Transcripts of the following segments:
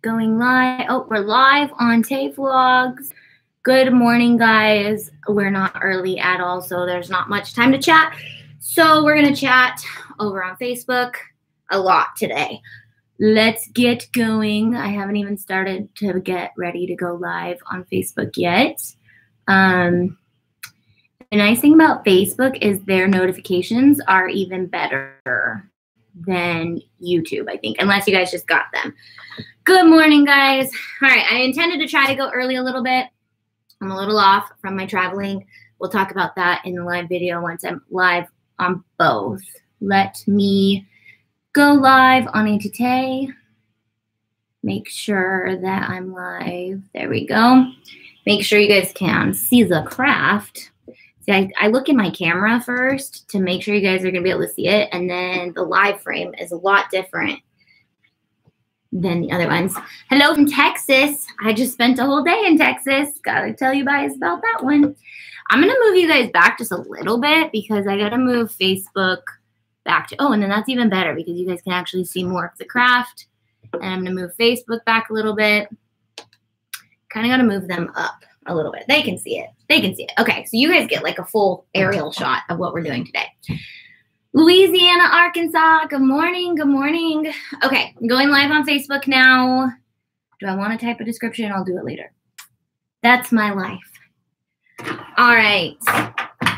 Going live. Oh, we're live on Tay Vlogs. Good morning, guys. We're not early at all, so there's not much time to chat. So we're going to chat over on Facebook a lot today. Let's get going. I haven't even started to get ready to go live on Facebook yet. The nice thing about Facebook is their notifications are even better than YouTube, I think, unless you guys just got them. Good morning, guys. All right, I intended to try to go early a little bit. I'm a little off from my traveling. We'll talk about that in the live video once I'm live on both. Let me go live on Tay. Make sure that I'm live. There we go. Make sure you guys can see the craft. See, I look in my camera first to make sure you guys are going to be able to see it, and then the live frame is a lot different than the other ones. Hello from Texas. I just spent a whole day in Texas. Gotta tell you guys about that one. I'm going to move you guys back just a little bit because I got to move Facebook back to, and then that's even better because you guys can actually see more of the craft. And I'm going to move Facebook back a little bit. Kind of got to move them up a little bit. They can see it. They can see it. Okay, so you guys get like a full aerial shot of what we're doing today. Louisiana, Arkansas, good morning, good morning. Okay, I'm going live on Facebook now. Do I want to type a description? I'll do it later. That's my life. All right,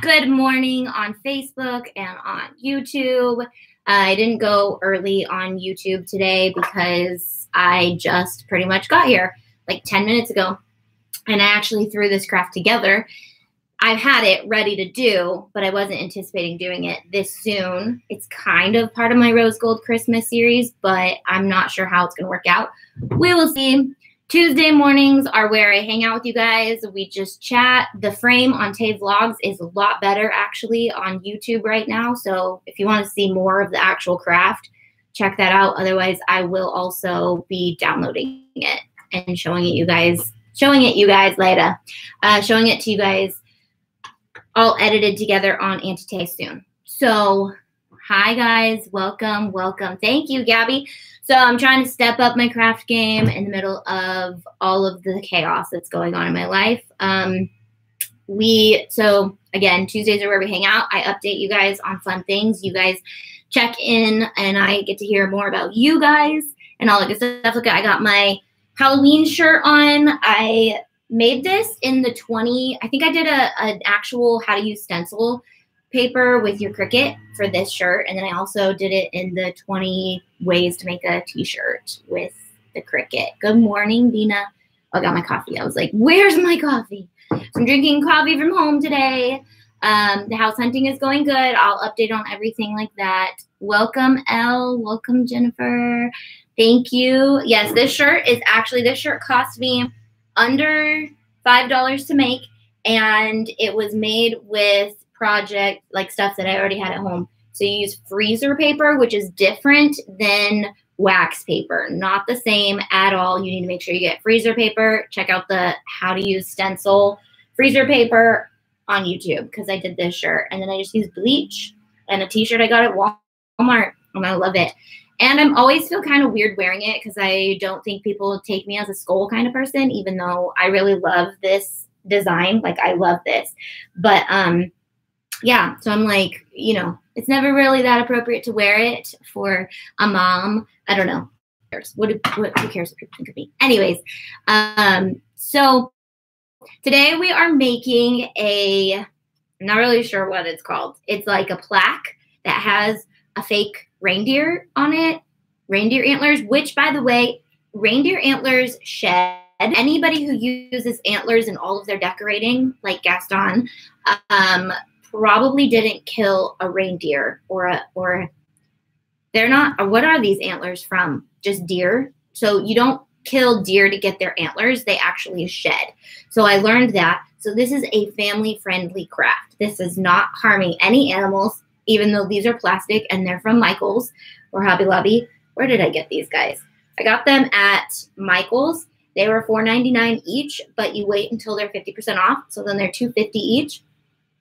good morning on Facebook and on YouTube. I didn't go early on YouTube today because I just pretty much got here like 10 minutes ago. And I actually threw this craft together. I've had it ready to do, but I wasn't anticipating doing it this soon. It's kind of part of my Rose Gold Christmas series, but I'm not sure how it's going to work out. We will see. Tuesday mornings are where I hang out with you guys. We just chat. The frame on Tay Vlogs is a lot better actually on YouTube right now. So if you want to see more of the actual craft, check that out. Otherwise, I will also be downloading it and showing it to you guys later. Showing it to you guys all edited together on Tay soon. So, hi guys, welcome, welcome. Thank you, Gabby. So I'm trying to step up my craft game in the middle of all of the chaos that's going on in my life. So again, Tuesdays are where we hang out. I update you guys on fun things. You guys check in and I get to hear more about you guys and all that good stuff. Look, I got my Halloween shirt on. I made this in the 20, I think I did an actual how to use stencil paper with your Cricut for this shirt. And then I also did it in the 20 ways to make a t-shirt with the Cricut. Good morning, Dina. Oh, I got my coffee. I was like, where's my coffee? So I'm drinking coffee from home today. The house hunting is going good. I'll update on everything like that. Welcome, Elle. Welcome, Jennifer. Thank you. Yes, this shirt cost me under $5 to make, and it was made with project like stuff that I already had at home. So you use freezer paper, which is different than wax paper. Not the same at all. You need to make sure you get freezer paper. Check out the how to use stencil freezer paper on YouTube because I did this shirt. And then I just used bleach and a t-shirt I got at Walmart, and I love it. And I'm always feel kind of weird wearing it because I don't think people take me as a skull kind of person, even though I really love this design. Like, I love this. But, yeah, so I'm like, it's never really that appropriate to wear it for a mom. I don't know. Who cares what people think of me? Anyways, so today we are making I'm not really sure what it's called. It's like a plaque that has a fake reindeer on it, reindeer antlers, which, by the way, reindeer antlers shed. Anybody who uses antlers in all of their decorating, like Gaston, probably didn't kill a reindeer or they're not, what are these antlers from? Just deer? So you don't kill deer to get their antlers. They actually shed. So I learned that. So this is a family-friendly craft. This is not harming any animals, even though these are plastic and they're from Michael's or Hobby Lobby. Where did I get these guys? I got them at Michael's. They were $4.99 each, but you wait until they're 50% off. So then they're $2.50 each.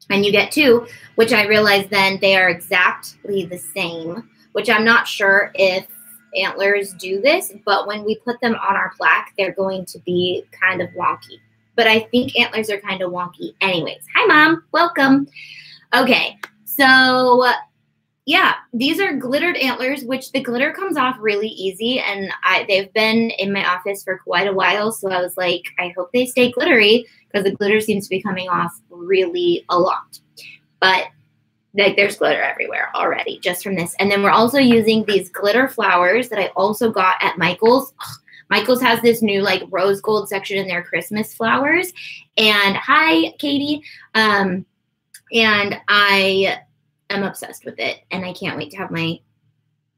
And you get two, which I realized then they are exactly the same, which I'm not sure if antlers do this, but when we put them on our plaque, they're going to be kind of wonky. But I think antlers are kind of wonky anyways. Hi, Mom. Welcome. Okay, so yeah, these are glittered antlers, which the glitter comes off really easy, and they've been in my office for quite a while, so I was like, I hope they stay glittery, because the glitter seems to be coming off really a lot. But like, there's glitter everywhere already just from this. And then we're also using these glitter flowers that I also got at Michael's. Michael's has this new like rose gold section in their Christmas flowers. And hi, Katie. And I am obsessed with it, and I can't wait to have my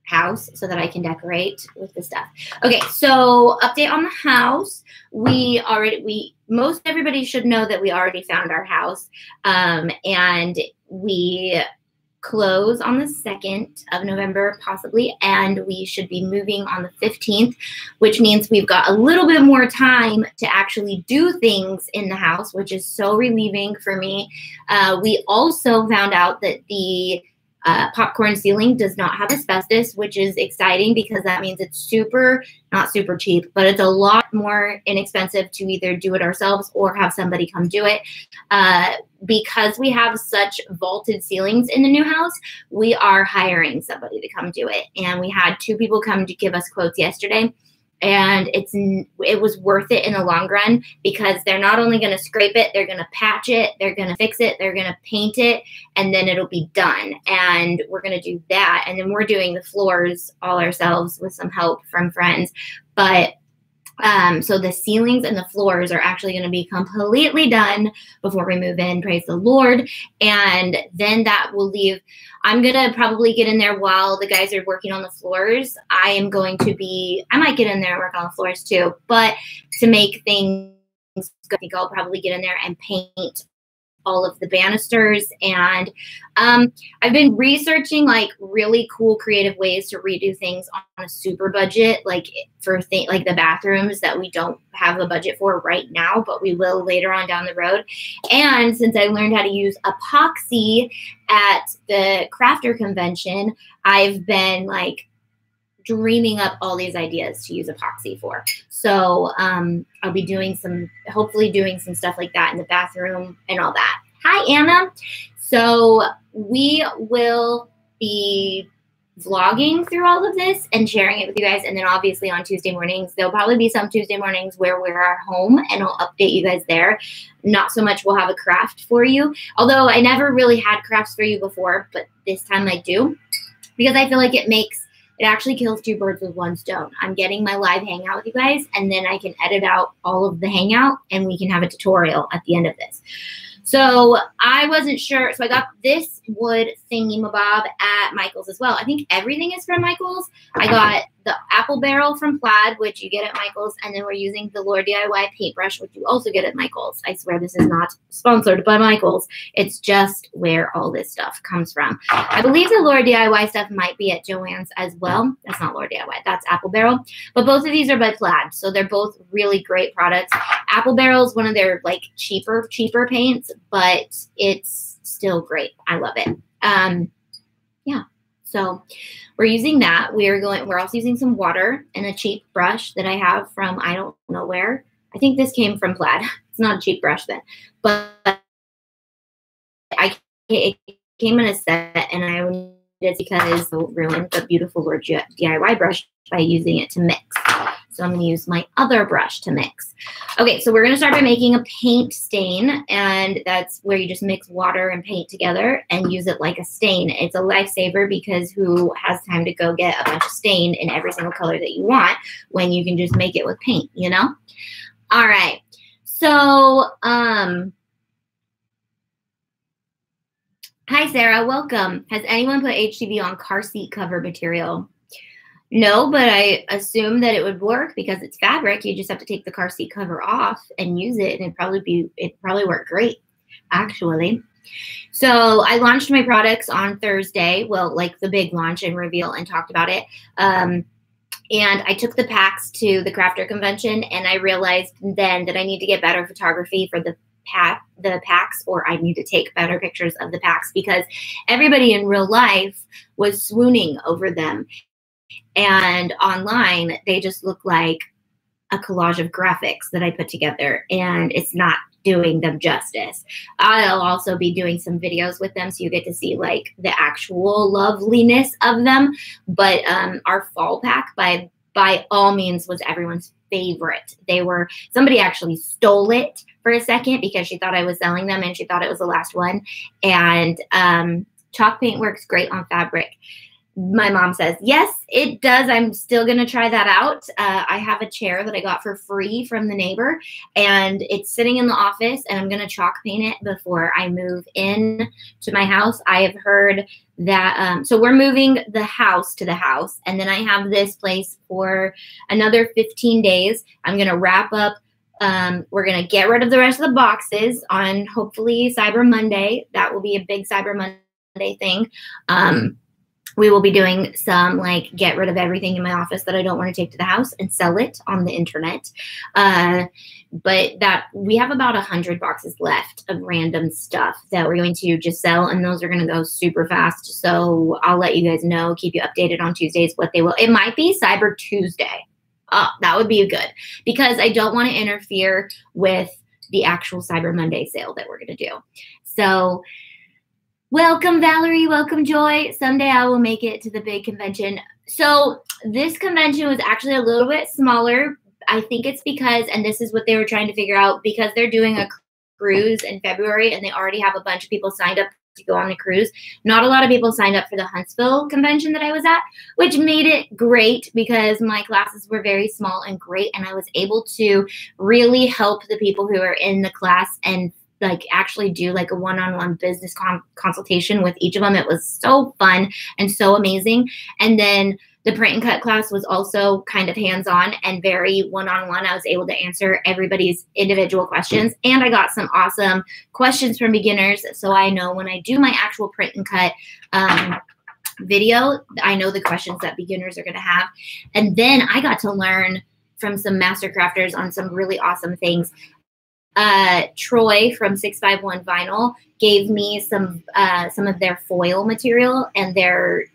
house so that I can decorate with the stuff. Okay, so update on the house. Most everybody should know that we already found our house, and we close on the 2nd of November possibly, and we should be moving on the 15th, which means we've got a little bit more time to actually do things in the house, which is so relieving for me. We also found out that the popcorn ceiling does not have asbestos, which is exciting because that means it's not super cheap, but it's a lot more inexpensive to either do it ourselves or have somebody come do it. Because we have such vaulted ceilings in the new house, we are hiring somebody to come do it. And we had 2 people come to give us quotes yesterday. And it was worth it in the long run, because they're not only going to scrape it, they're going to patch it, they're going to fix it, they're going to paint it, and then it'll be done. And we're going to do that. And then we're doing the floors all ourselves with some help from friends. But so the ceilings and the floors are actually going to be completely done before we move in. Praise the Lord. And then that will leave. I'm going to probably get in there while the guys are working on the floors. I might get in there and work on the floors too, but to make things, I think I'll probably get in there and paint all of the banisters. And I've been researching like really cool creative ways to redo things on a super budget, like for like the bathrooms that we don't have a budget for right now, but we will later on down the road. And since I learned how to use epoxy at the crafter convention, I've been like dreaming up all these ideas to use epoxy for. So I'll be hopefully doing some stuff like that in the bathroom and all that. Hi, Anna. So we will be vlogging through all of this and sharing it with you guys. And then obviously on Tuesday mornings, there'll probably be some Tuesday mornings where we're at home, and I'll update you guys there. Not so much we'll have a craft for you, although I never really had crafts for you before, but this time I do, because I feel like it actually kills 2 birds with 1 stone. I'm getting my live hangout with you guys, and then I can edit out all of the hangout, and we can have a tutorial at the end of this. So I wasn't sure. So I got this wood thingy-mabob at Michael's as well. I think everything is from Michael's. I got the apple barrel from Plaid, which you get at Michael's. And then we're using the Lord DIY paintbrush, which you also get at Michael's. I swear this is not sponsored by Michael's. It's just where all this stuff comes from. I believe the Lord DIY stuff might be at Joann's as well. That's not Lord DIY. That's Apple Barrel. But both of these are by Plaid. So they're both really great products. Apple Barrel is one of their like cheaper paints, but it's still great. I love it. Yeah. So we're using that. We're also using some water and a cheap brush that I have from I don't know where. I think this came from Plaid. It's not a cheap brush then, but it came in a set, and I did it because I'll ruin the beautiful Lord DIY brush by using it to mix. So I'm going to use my other brush to mix. Okay, so we're going to start by making a paint stain, and that's where you just mix water and paint together and use it like a stain. It's a lifesaver, because who has time to go get a bunch of stain in every single color that you want when you can just make it with paint, you know? All right. So, hi, Sarah. Welcome. Has anyone put HTV on car seat cover material? No, but I assume that it would work because it's fabric. You just have to take the car seat cover off and use it, and it'd probably work great, actually. So I launched my products on Thursday. Well, like the big launch and reveal, and talked about it. And I took the packs to the crafter convention, and I realized then that I need to get better photography for the packs, or I need to take better pictures of the packs, because everybody in real life was swooning over them. And online, they just look like a collage of graphics that I put together, and it's not doing them justice. I'll also be doing some videos with them so you get to see like the actual loveliness of them. But our fall pack by all means was everyone's favorite. Somebody actually stole it for a second because she thought I was selling them and she thought it was the last one. And chalk paint works great on fabric. My mom says, yes, it does. I'm still going to try that out. I have a chair that I got for free from the neighbor, and it's sitting in the office, and I'm going to chalk paint it before I move in to my house. I have heard that, so we're moving the house to the house, and then I have this place for another 15 days. I'm going to wrap up. We're going to get rid of the rest of the boxes on hopefully Cyber Monday. That will be a big Cyber Monday thing. We will be doing some like get rid of everything in my office that I don't want to take to the house and sell it on the internet. But that we have about 100 boxes left of random stuff that we're going to just sell, and those are going to go super fast. So I'll let you guys know, keep you updated on Tuesdays what they will. It might be Cyber Tuesday. That would be good because I don't want to interfere with the actual Cyber Monday sale that we're going to do. So welcome, Valerie. Welcome, Joy. Someday I will make it to the big convention. So this convention was actually a little bit smaller. I think it's because, and this is what they were trying to figure out, because they're doing a cruise in February and they already have a bunch of people signed up to go on the cruise. Not a lot of people signed up for the Huntsville convention that I was at, which made it great because my classes were very small and great. And I was able to really help the people who are in the class and like actually do like a one-on-one business consultation with each of them. It was so fun and so amazing. And then the print and cut class was also kind of hands-on and very one-on-one. I was able to answer everybody's individual questions, and I got some awesome questions from beginners. So I know when I do my actual print and cut video, I know the questions that beginners are going to have. And then I got to learn from some master crafters on some really awesome things. Troy from 651 Vinyl gave me some of their foil material, and their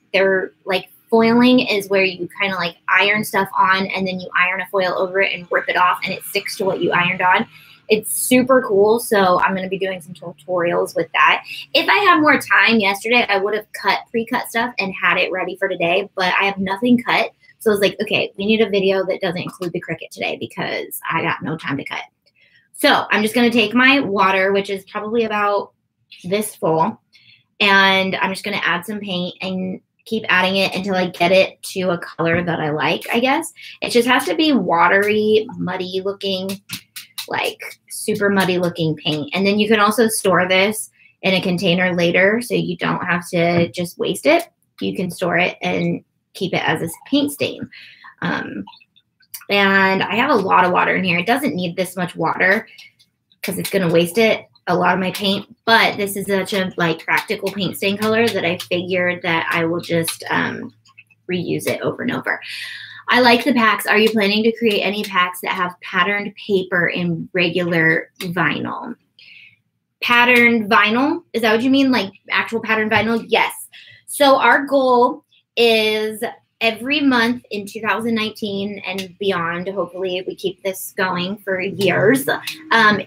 like foiling is where you kind of like iron stuff on and then you iron a foil over it and rip it off and it sticks to what you ironed on. It's super cool. So I'm going to be doing some tutorials with that. If I had more time yesterday, I would have pre-cut stuff and had it ready for today, but I have nothing cut. So I was like, okay, we need a video that doesn't include the Cricut today because I got no time to cut. So I'm just going to take my water, which is probably about this full, and I'm just going to add some paint and keep adding it until I get it to a color that I like, I guess. It just has to be watery, muddy looking, like super muddy looking paint. And then you can also store this in a container later so you don't have to just waste it. You can store it and keep it as a paint stain. And I have a lot of water in here. It doesn't need this much water because it's going to waste a lot of my paint. But this is such a like practical paint stain color that I figured that I will just reuse it over and over. I like the packs. Are you planning to create any packs that have patterned paper in regular vinyl? Patterned vinyl? Is that what you mean? Like actual patterned vinyl? Yes. So our goal is every month in 2019 and beyond, hopefully we keep this going for years,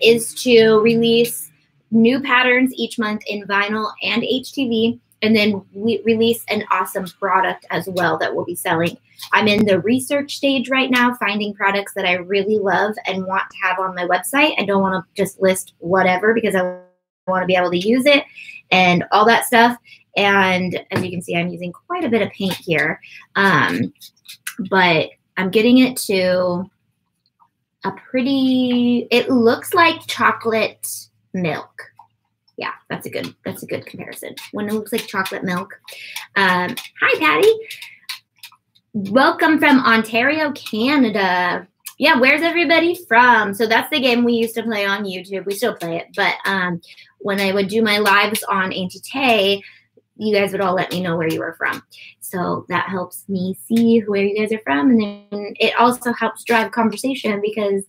is to release new patterns each month in vinyl and HTV, and then we release an awesome product as well that we'll be selling. I'm in the research stage right now, finding products that I really love and want to have on my website. I don't want to just list whatever because I want to be able to use it and all that stuff. And as you can see, I'm using quite a bit of paint here, but I'm getting it to a pretty, it looks like chocolate milk. Yeah, that's a good comparison. When it looks like chocolate milk. Hi, Patty. Welcome from Ontario, Canada. Yeah, where's everybody from? So that's the game we used to play on YouTube. We still play it, but when I would do my lives on Auntie Tay, you guys would all let me know where you were from. So that helps me see where you guys are from. And then it also helps drive conversation because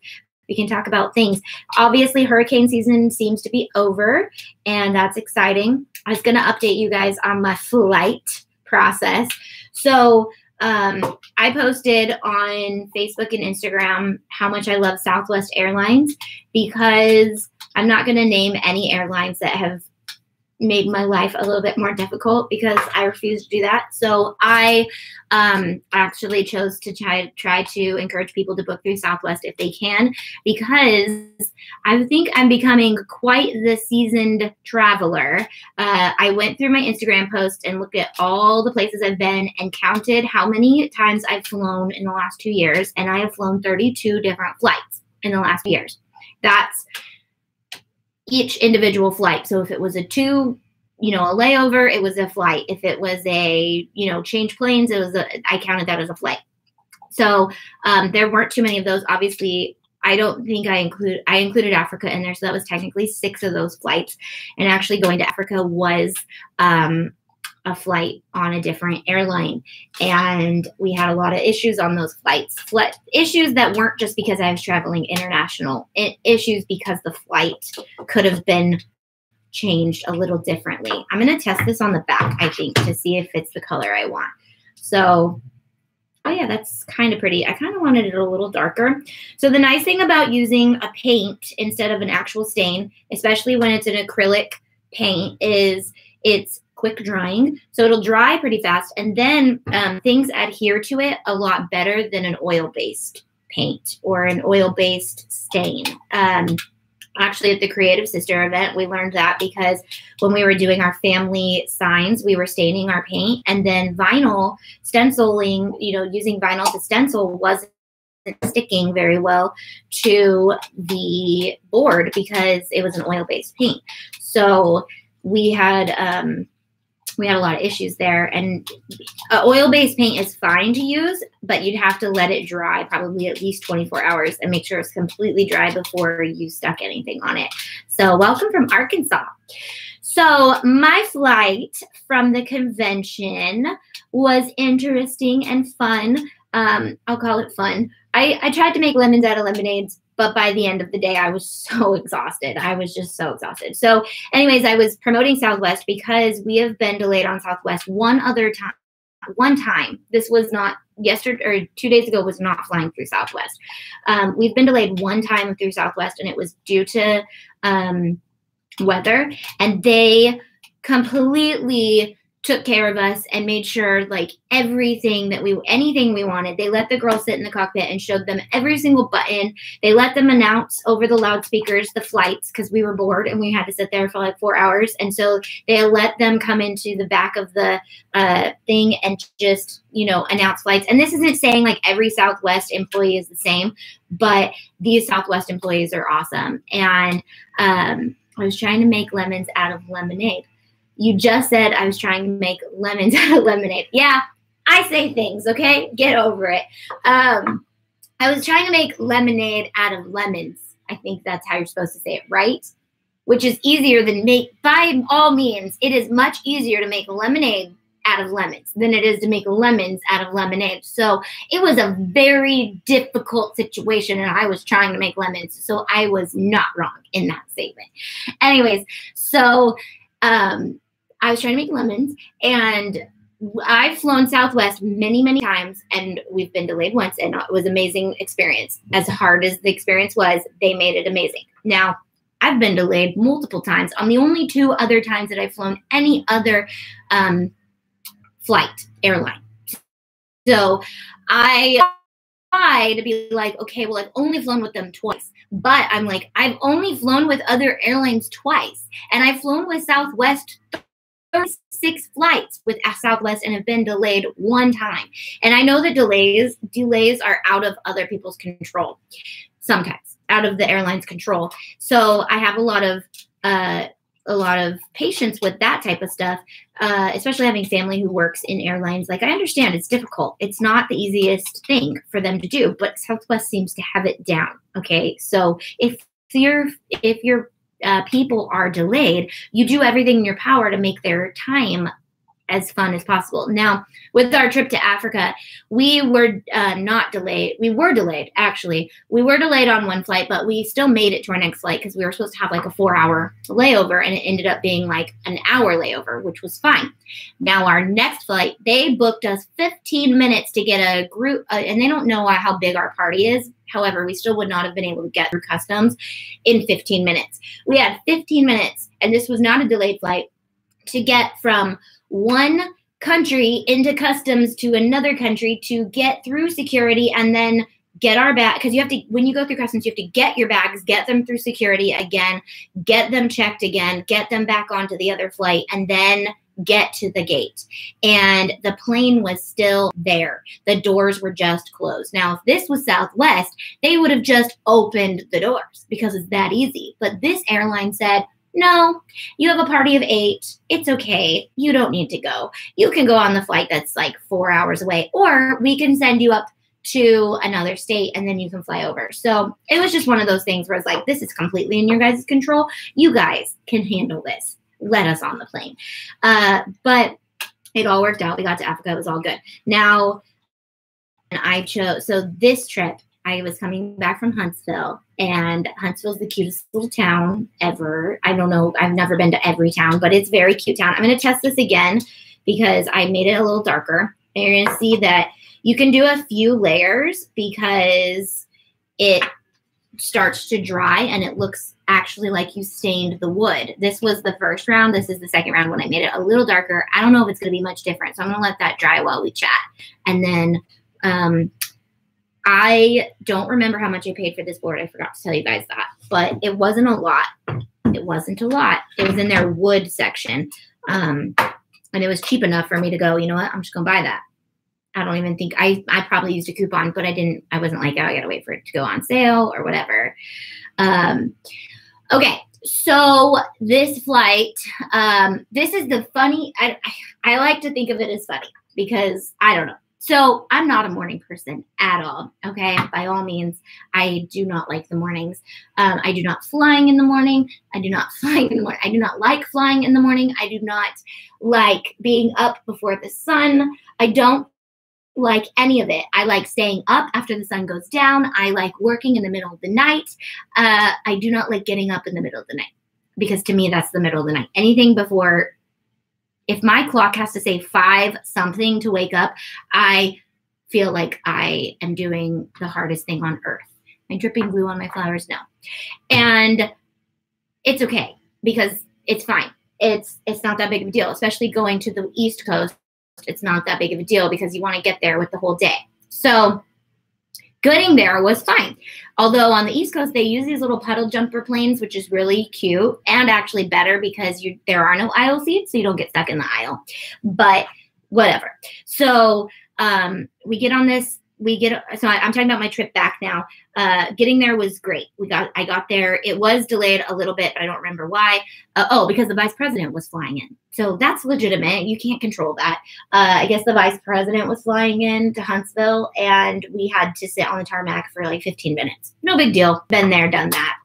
we can talk about things. Obviously, hurricane season seems to be over, and that's exciting. I was going to update you guys on my flight process. So I posted on Facebook and Instagram how much I love Southwest Airlines, because I'm not going to name any airlines that have made my life a little bit more difficult, because I refuse to do that. So I actually chose to try to encourage people to book through Southwest if they can, because I think I'm becoming quite the seasoned traveler. I went through my Instagram post and looked at all the places I've been and counted how many times I've flown in the last 2 years, and I have flown 32 different flights in the last years. That's each individual flight. So if it was a layover, it was a flight. If it was a, change planes, I counted that as a flight. So there weren't too many of those. Obviously, I don't think I included Africa in there. So that was technically 6 of those flights. And actually going to Africa was a flight on a different airline. And we had a lot of issues on those flights. Issues that weren't just because I was traveling international. Issues because the flight could have been changed a little differently. I'm going to test this on the back, I think, to see if it's the color I want. So, oh yeah, that's kind of pretty. I kind of wanted it a little darker. So the nice thing about using a paint instead of an actual stain, especially when it's an acrylic paint, is it's quick drying. So it'll dry pretty fast, and then things adhere to it a lot better than an oil-based paint or an oil-based stain. Actually, at the Creative Sister event, we learned that because when we were doing our family signs, we were staining our paint, and then vinyl stenciling, using vinyl to stencil wasn't sticking very well to the board because it was an oil-based paint. So we had a lot of issues there, and oil-based paint is fine to use, but you'd have to let it dry probably at least 24 hours and make sure it's completely dry before you stuck anything on it. So welcome from Arkansas. So my flight from the convention was interesting and fun. I'll call it fun. I tried to make lemons out of lemonades, but by the end of the day, I was so exhausted. I was just so exhausted. So anyways, I was promoting Southwest because we have been delayed on Southwest one time. This was not yesterday, or 2 days ago was not flying through Southwest. We've been delayed one time through Southwest, and it was due to weather. And they completely took care of us and made sure, like, anything we wanted. They let the girls sit in the cockpit and showed them every single button. They let them announce over the loudspeakers the flights, because we were bored and we had to sit there for like 4 hours. And so they let them come into the back of the thing and just, announce flights. And this isn't saying like every Southwest employee is the same, but these Southwest employees are awesome. And I was trying to make lemons out of lemonade. You just said I was trying to make lemons out of lemonade. Yeah, I say things, okay? Get over it. I was trying to make lemonade out of lemons. I think that's how you're supposed to say it, right? Which is easier than by all means, it is much easier to make lemonade out of lemons than it is to make lemons out of lemonade. So it was a very difficult situation, and I was trying to make lemons. So I was not wrong in that statement. Anyways, so I was trying to make lemons, and I've flown Southwest many, many times, and we've been delayed once, and it was an amazing experience. As hard as the experience was, they made it amazing. Now, I've been delayed multiple times on the only 2 other times that I've flown any other airline. So I try to be like, okay, well, I've only flown with them twice. But I'm like, I've only flown with other airlines twice, and I've flown with Southwest 36 flights with Southwest and have been delayed 1 time. And I know that delays are out of other people's control, sometimes out of the airline's control. So I have a lot of patience with that type of stuff, especially having family who works in airlines. Like, I understand it's difficult. It's not the easiest thing for them to do, but Southwest seems to have it down. Okay, so if your people are delayed, you do everything in your power to make their time as fun as possible. Now, with our trip to Africa, we were not delayed. We were delayed, actually. We were delayed on one flight, but we still made it to our next flight because we were supposed to have like a 4-hour layover, and it ended up being like an hour layover, which was fine. Now, our next flight, they booked us 15 minutes to get a group, and they don't know how big our party is. However, we still would not have been able to get through customs in 15 minutes. We had 15 minutes, and this was not a delayed flight, to get from one country into customs to another country to get through security and then get our bag. Because you have to, when you go through customs, you have to get your bags, get them through security again, get them checked again, get them back onto the other flight, and then get to the gate. And the plane was still there. The doors were just closed. Now, if this was Southwest, they would have just opened the doors because it's that easy. But this airline said, no, you have a party of 8. It's okay. You don't need to go. You can go on the flight that's like 4 hours away, or we can send you up to another state and then you can fly over. So it was just one of those things where it's like, this is completely in your guys' control. You guys can handle this. Let us on the plane. But it all worked out. We got to Africa. It was all good. Now, and I chose, so this trip, I was coming back from Huntsville, and Huntsville's the cutest little town ever. I don't know. I've never been to every town, but it's a very cute town. I'm going to test this again because I made it a little darker. And you're going to see that you can do a few layers because it starts to dry and it looks actually like you stained the wood. This was the first round. This is the second round when I made it a little darker. I don't know if it's going to be much different, so I'm going to let that dry while we chat. And then I don't remember how much I paid for this board. I forgot to tell you guys that, but it wasn't a lot. It wasn't a lot. It was in their wood section. And it was cheap enough for me to go, you know what? I'm just going to buy that. I don't even think I probably used a coupon, but I wasn't like, oh, I got to wait for it to go on sale or whatever. Okay. So this flight, this is the funny, I like to think of it as funny because I don't know. So I'm not a morning person at all, okay? By all means, I do not like the mornings. I do not flying in the morning. I do not flying in the morning. I do not like flying in the morning. I do not like being up before the sun. I don't like any of it. I like staying up after the sun goes down. I like working in the middle of the night. I do not like getting up in the middle of the night because to me, that's the middle of the night. Anything before, if my clock has to say 5 something to wake up, I feel like I am doing the hardest thing on earth. Am I dripping glue on my flowers? No. And it's okay because it's fine. It's not that big of a deal, especially going to the East Coast. It's not that big of a deal because you want to get there with the whole day. So getting there was fine. Although on the East Coast, they use these little puddle jumper planes, which is really cute and actually better because there are no aisle seats, so you don't get stuck in the aisle. But whatever. So we get on this. So I'm talking about my trip back now. Getting there was great. I got there. It was delayed a little bit, but I don't remember why. Because the vice president was flying in. So that's legitimate. You can't control that. I guess the vice president was flying in to Huntsville, and we had to sit on the tarmac for like 15 minutes. No big deal. Been there, done that.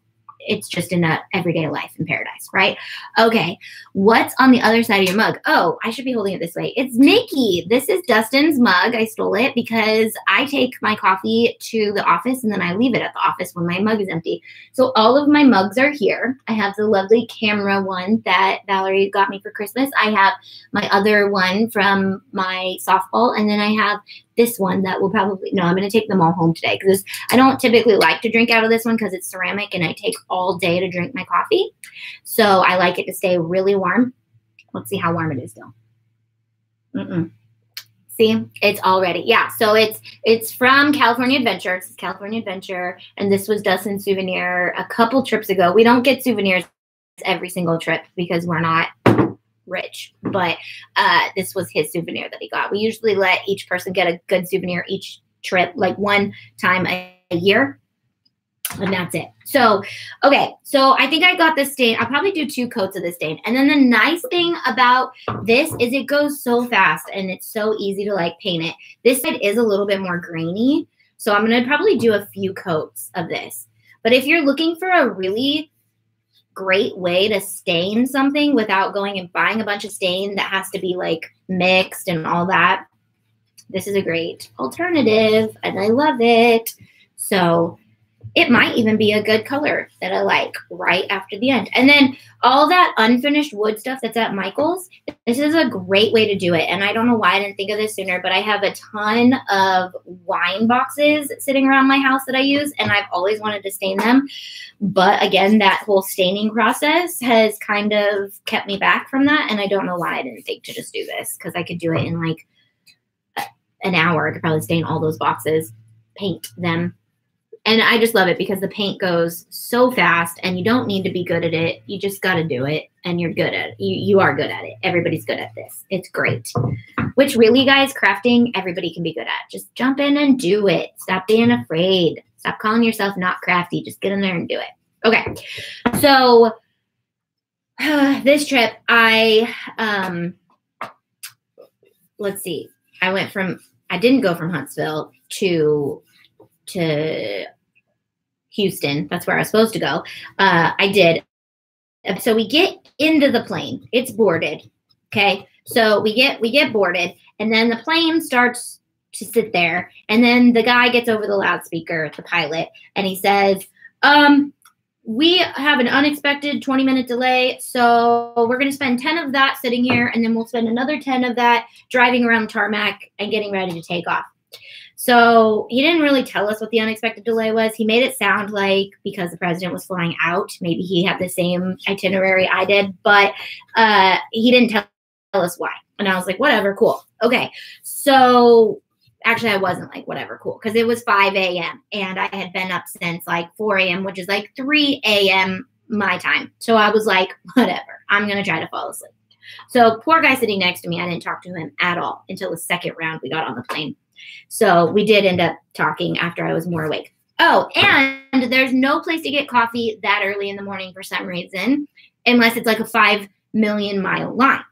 It's just in a everyday life in paradise, right? Okay, what's on the other side of your mug? Oh, I should be holding it this way. It's Mickey. This is Dustin's mug. I stole it because I take my coffee to the office and then I leave it at the office when my mug is empty. So all of my mugs are here. I have the lovely camera one that Valerie got me for Christmas. I have my other one from my softball, and then I have this one that will probably, no, I'm going to take them all home today because I don't typically like to drink out of this one because it's ceramic and I take all day to drink my coffee. So I like it to stay really warm. Let's see how warm it is still. See, it's already, yeah. So it's from California Adventure. It's California Adventure. And this was Dustin's souvenir a couple trips ago. We don't get souvenirs every single trip because we're not rich, but this was his souvenir that he got. We usually let each person get a good souvenir each trip, like one time a year, and that's it. So, okay, so I think I got this stain. I'll probably do 2 coats of this stain. And then the nice thing about this is it goes so fast and it's so easy to like paint it. This side is a little bit more grainy, so I'm going to probably do a few coats of this. But if you're looking for a really great way to stain something without going and buying a bunch of stain that has to be like mixed and all that. This is a great alternative and I love it. So it might even be a good color that I like right after the end. And then all that unfinished wood stuff that's at Michael's, this is a great way to do it. And I don't know why I didn't think of this sooner, but I have a ton of wine boxes sitting around my house that I use, and I've always wanted to stain them. But again, that whole staining process has kind of kept me back from that. And I don't know why I didn't think to just do this, because I could do it in like an hour. I could probably stain all those boxes, paint them. And I just love it because the paint goes so fast and you don't need to be good at it. You just got to do it and you're good at it. You are good at it. Everybody's good at this. It's great. Which really, guys, crafting, everybody can be good at. Just jump in and do it. Stop being afraid. Stop calling yourself not crafty. Just get in there and do it. Okay. So this trip, let's see. I didn't go from Huntsville to Houston. That's where I was supposed to go. I did. So we get into the plane. It's boarded. Okay. So we get boarded, and then the plane starts to sit there. And then the guy gets over the loudspeaker, the pilot, and he says, we have an unexpected 20-minute delay. So we're going to spend 10 of that sitting here, and then we'll spend another 10 of that driving around the tarmac and getting ready to take off. So he didn't really tell us what the unexpected delay was. He made it sound like because the president was flying out, maybe he had the same itinerary I did, but he didn't tell us why. And I was like, whatever, cool. Okay. So actually I wasn't like, whatever, cool. Because it was 5 a.m. and I had been up since like 4 a.m., which is like 3 a.m. my time. So I was like, whatever, I'm going to try to fall asleep. So poor guy sitting next to me, I didn't talk to him at all until the second round we got on the plane. So we did end up talking after I was more awake. Oh, and there's no place to get coffee that early in the morning for some reason, unless it's like a 5 million mile line.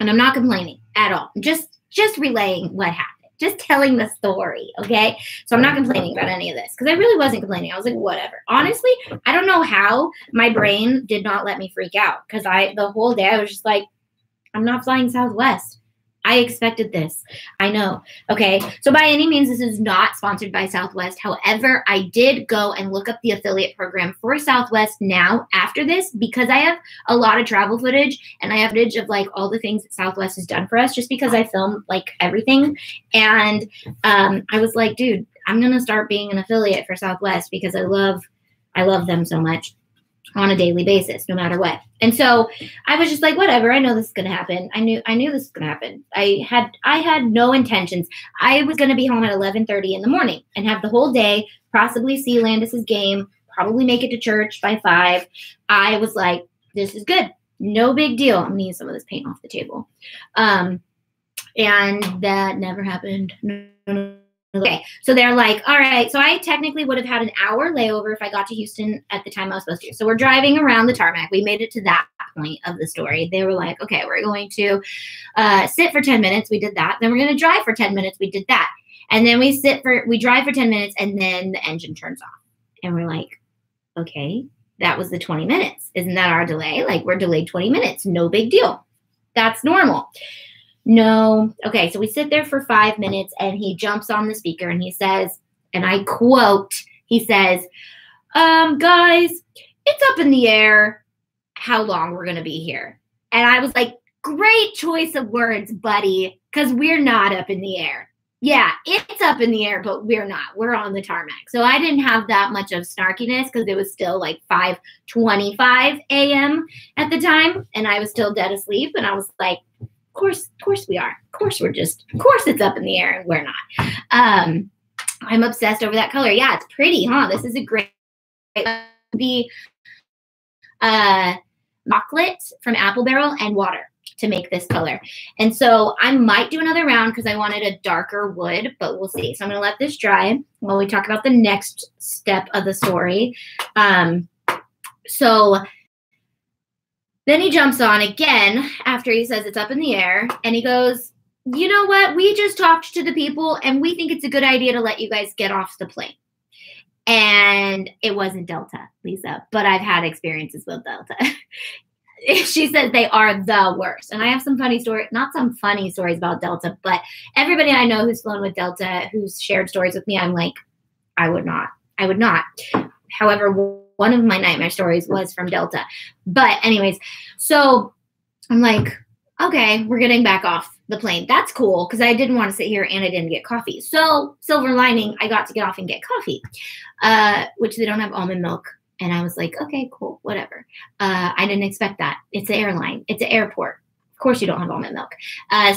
And I'm not complaining at all. Just relaying what happened. Just telling the story, okay? So I'm not complaining about any of this because I really wasn't complaining. I was like, whatever. Honestly, I don't know how my brain did not let me freak out because the whole day I was just like, I'm not flying Southwest. I expected this. I know. Okay. So by any means, this is not sponsored by Southwest. However, I did go and look up the affiliate program for Southwest now after this because I have a lot of travel footage and I have footage of like all the things that Southwest has done for us just because I film like everything. And I was like, dude, I'm going to start being an affiliate for Southwest because I love them so much on a daily basis, no matter what. And so I was just like, whatever, I know this is going to happen. I knew this was going to happen. I had no intentions. I was going to be home at 11:30 in the morning and have the whole day, possibly see Landis's game, probably make it to church by 5. I was like, this is good. No big deal. I'm going to use some of this paint off the table. And that never happened. No. Okay, so they're like, all right, so I technically would have had an hour layover if I got to Houston at the time I was supposed to. So we're driving around the tarmac. We made it to that point of the story. They were like, okay, we're going to sit for 10 minutes. We did that. Then we're going to drive for 10 minutes. We did that. And then we drive for 10 minutes and then the engine turns off. And we're like, okay, that was the 20 minutes. Isn't that our delay? Like we're delayed 20 minutes. No big deal. That's normal. No. Okay, so we sit there for 5 minutes and he jumps on the speaker and he says, and I quote, he says, guys, it's up in the air how long we're going to be here. And I was like, great choice of words, buddy, because we're not up in the air. Yeah, it's up in the air, but we're not. We're on the tarmac. So I didn't have that much of snarkiness because it was still like 5:25 a.m. at the time. And I was still dead asleep. And I was like, Of course we are. Of course it's up in the air and we're not. I'm obsessed over that color. Yeah, it's pretty, huh? This is a great the chocolate from Apple Barrel and water to make this color. And so I might do another round because I wanted a darker wood, but we'll see. So I'm going to let this dry while we talk about the next step of the story. So then he jumps on again after he says it's up in the air and he goes, you know what? We just talked to the people and we think it's a good idea to let you guys get off the plane. And it wasn't Delta, Lisa, but I've had experiences with Delta. She says they are the worst. And I have some funny stories, not some funny stories about Delta, but everybody I know who's flown with Delta, who's shared stories with me, I'm like, I would not. I would not. However, one of my nightmare stories was from Delta. But anyways, so I'm like, okay, we're getting back off the plane. That's cool because I didn't want to sit here and I didn't get coffee. So silver lining, I got to get off and get coffee, which they don't have almond milk. And I was like, okay, cool, whatever. I didn't expect that. It's an airline. It's an airport. Of course you don't have almond milk.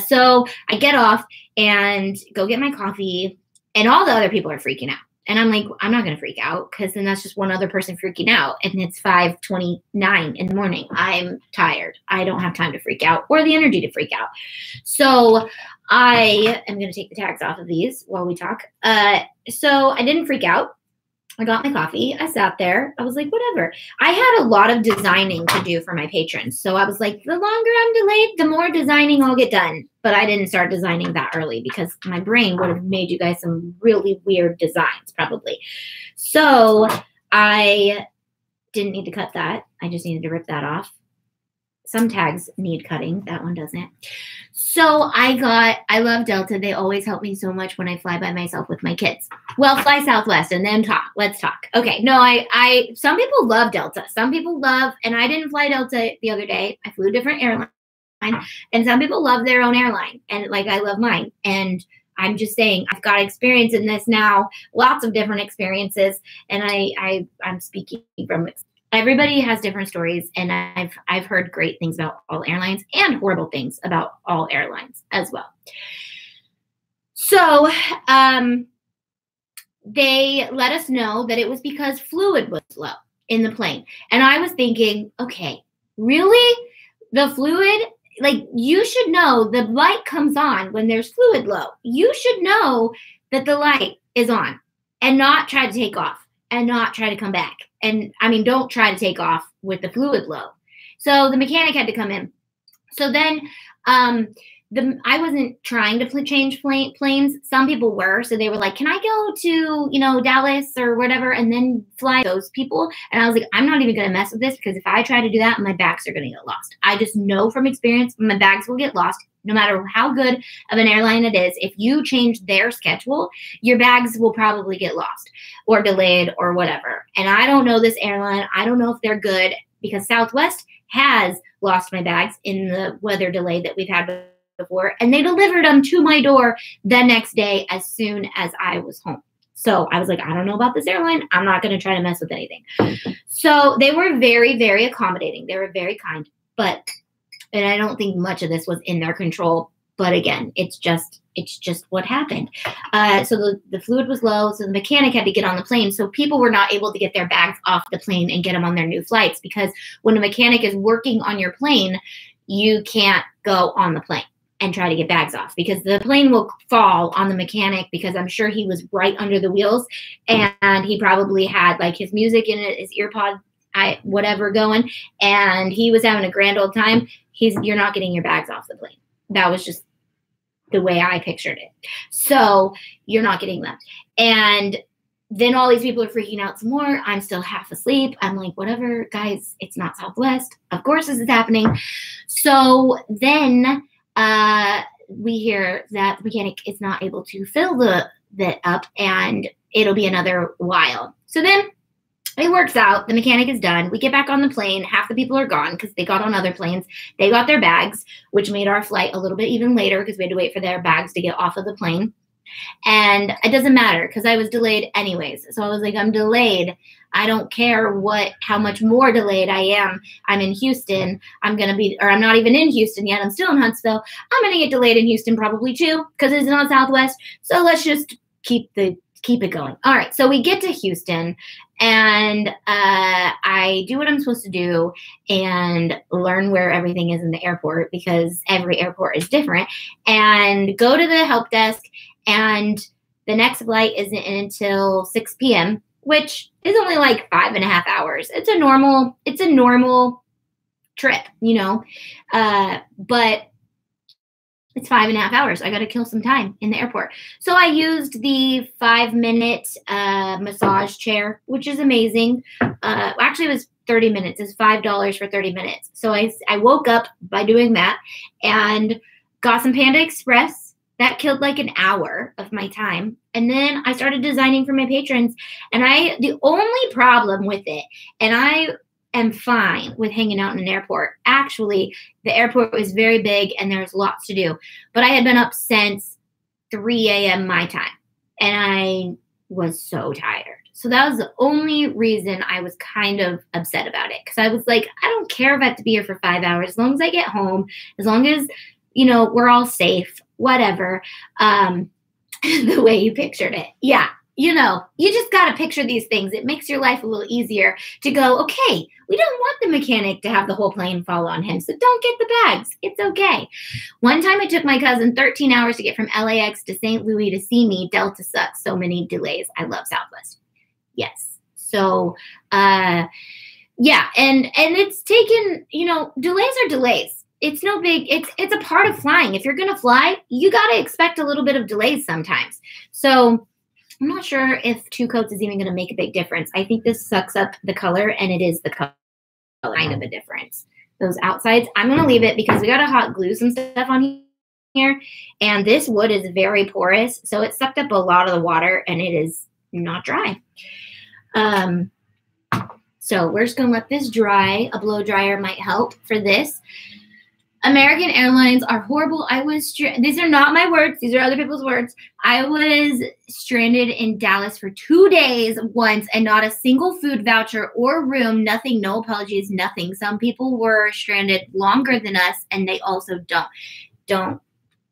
So I get off and go get my coffee, and all the other people are freaking out. And I'm like, I'm not going to freak out because then that's just one other person freaking out. And it's 5:29 in the morning. I'm tired. I don't have time to freak out or the energy to freak out. So I am going to take the tags off of these while we talk. So I didn't freak out. I got my coffee. I sat there. I was like, whatever. I had a lot of designing to do for my patrons. So I was like, the longer I'm delayed, the more designing I'll get done. But I didn't start designing that early because my brain would have made you guys some really weird designs probably. So I didn't need to cut that. I just needed to rip that off. Some tags need cutting. That one doesn't. So I love Delta. They always help me so much when I fly by myself with my kids. Well, fly Southwest and then talk. Let's talk. Okay. No, some people love Delta. Some people love, and I didn't fly Delta the other day. I flew a different airline, and some people love their own airline, and like I love mine. And I'm just saying, I've got experience in this now, lots of different experiences, and I'm speaking from experience. Everybody has different stories, and I've heard great things about all airlines and horrible things about all airlines as well. So they let us know that it was because fluid was low in the plane. And I was thinking, okay, really? The fluid? Like, you should know the light comes on when there's fluid low. You should know that the light is on and not try to take off and not try to come back. And I mean, don't try to take off with the fluid low. So the mechanic had to come in. So then I wasn't trying to change planes. Some people were. So they were like, can I go to, Dallas or whatever and then fly those people? And I was like, I'm not even going to mess with this because if I try to do that, my bags are going to get lost. I just know from experience, my bags will get lost. No matter how good of an airline it is, if you change their schedule, your bags will probably get lost or delayed or whatever. And I don't know this airline. I don't know if they're good because Southwest has lost my bags in the weather delay that we've had before. And they delivered them to my door the next day as soon as I was home. So I was like, I don't know about this airline. I'm not going to try to mess with anything. So they were very, very accommodating. They were very kind. And I don't think much of this was in their control. But again, it's just what happened. So the fluid was low. So the mechanic had to get on the plane. So people were not able to get their bags off the plane and get them on their new flights. Because when a mechanic is working on your plane, you can't go on the plane and try to get bags off. Because the plane will fall on the mechanic because I'm sure he was right under the wheels. And he probably had like his music in it, his earpod, whatever going. And he was having a grand old time. You're not getting your bags off the plane. That was just the way I pictured it. So you're not getting them. And then all these people are freaking out some more. I'm still half asleep. I'm like, whatever, guys, it's not Southwest. Of course this is happening. So then we hear that the mechanic is not able to fill the up and it'll be another while. So then it works out. The mechanic is done. We get back on the plane. Half the people are gone because they got on other planes. They got their bags, which made our flight a little bit even later because we had to wait for their bags to get off of the plane. And it doesn't matter because I was delayed anyways. So I was like, I'm delayed. I don't care how much more delayed I am. I'm in Houston. I'm not even in Houston yet. I'm still in Huntsville. I'm going to get delayed in Houston probably too because it's not Southwest. So let's just keep it going. All right. So we get to Houston and I do what I'm supposed to do and learn where everything is in the airport because every airport is different and go to the help desk. And the next flight isn't until 6 p.m., which is only like 5.5 hours. It's a normal trip, but it's 5.5 hours. I got to kill some time in the airport. So I used the 5-minute massage chair, which is amazing. Actually, it was 30 minutes. It's $5 for 30 minutes. So I woke up by doing that and got some Panda Express. That killed like an hour of my time. And then I started designing for my patrons. And the only problem with it, and I am fine with hanging out in an airport. Actually, the airport was very big and there's lots to do. But I had been up since 3 a.m. my time. And I was so tired. So that was the only reason I was kind of upset about it. Because I was like, I don't care if I have to be here for 5 hours. As long as I get home, as long as, we're all safe, whatever. The way you pictured it. Yeah. You just got to picture these things. It makes your life a little easier to go, okay, we don't want the mechanic to have the whole plane fall on him, so don't get the bags. It's okay. One time it took my cousin 13 hours to get from LAX to St. Louis to see me. Delta sucks. So many delays. I love Southwest. Yes. So, yeah. And it's taken, delays are delays. It's no big, it's a part of flying. If you're going to fly, you got to expect a little bit of delays sometimes. So, I'm not sure if 2 coats is even going to make a big difference. I think this sucks up the color, and it is the color kind of a difference. Those outsides, I'm going to leave it because we got to hot glue some stuff on here, and this wood is very porous, so it sucked up a lot of the water, and it is not dry. So we're just going to let this dry. A blow dryer might help for this. American Airlines are horrible. These are not my words. These are other people's words. I was stranded in Dallas for 2 days once and not a single food voucher or room, nothing, no apologies, nothing. Some people were stranded longer than us and they also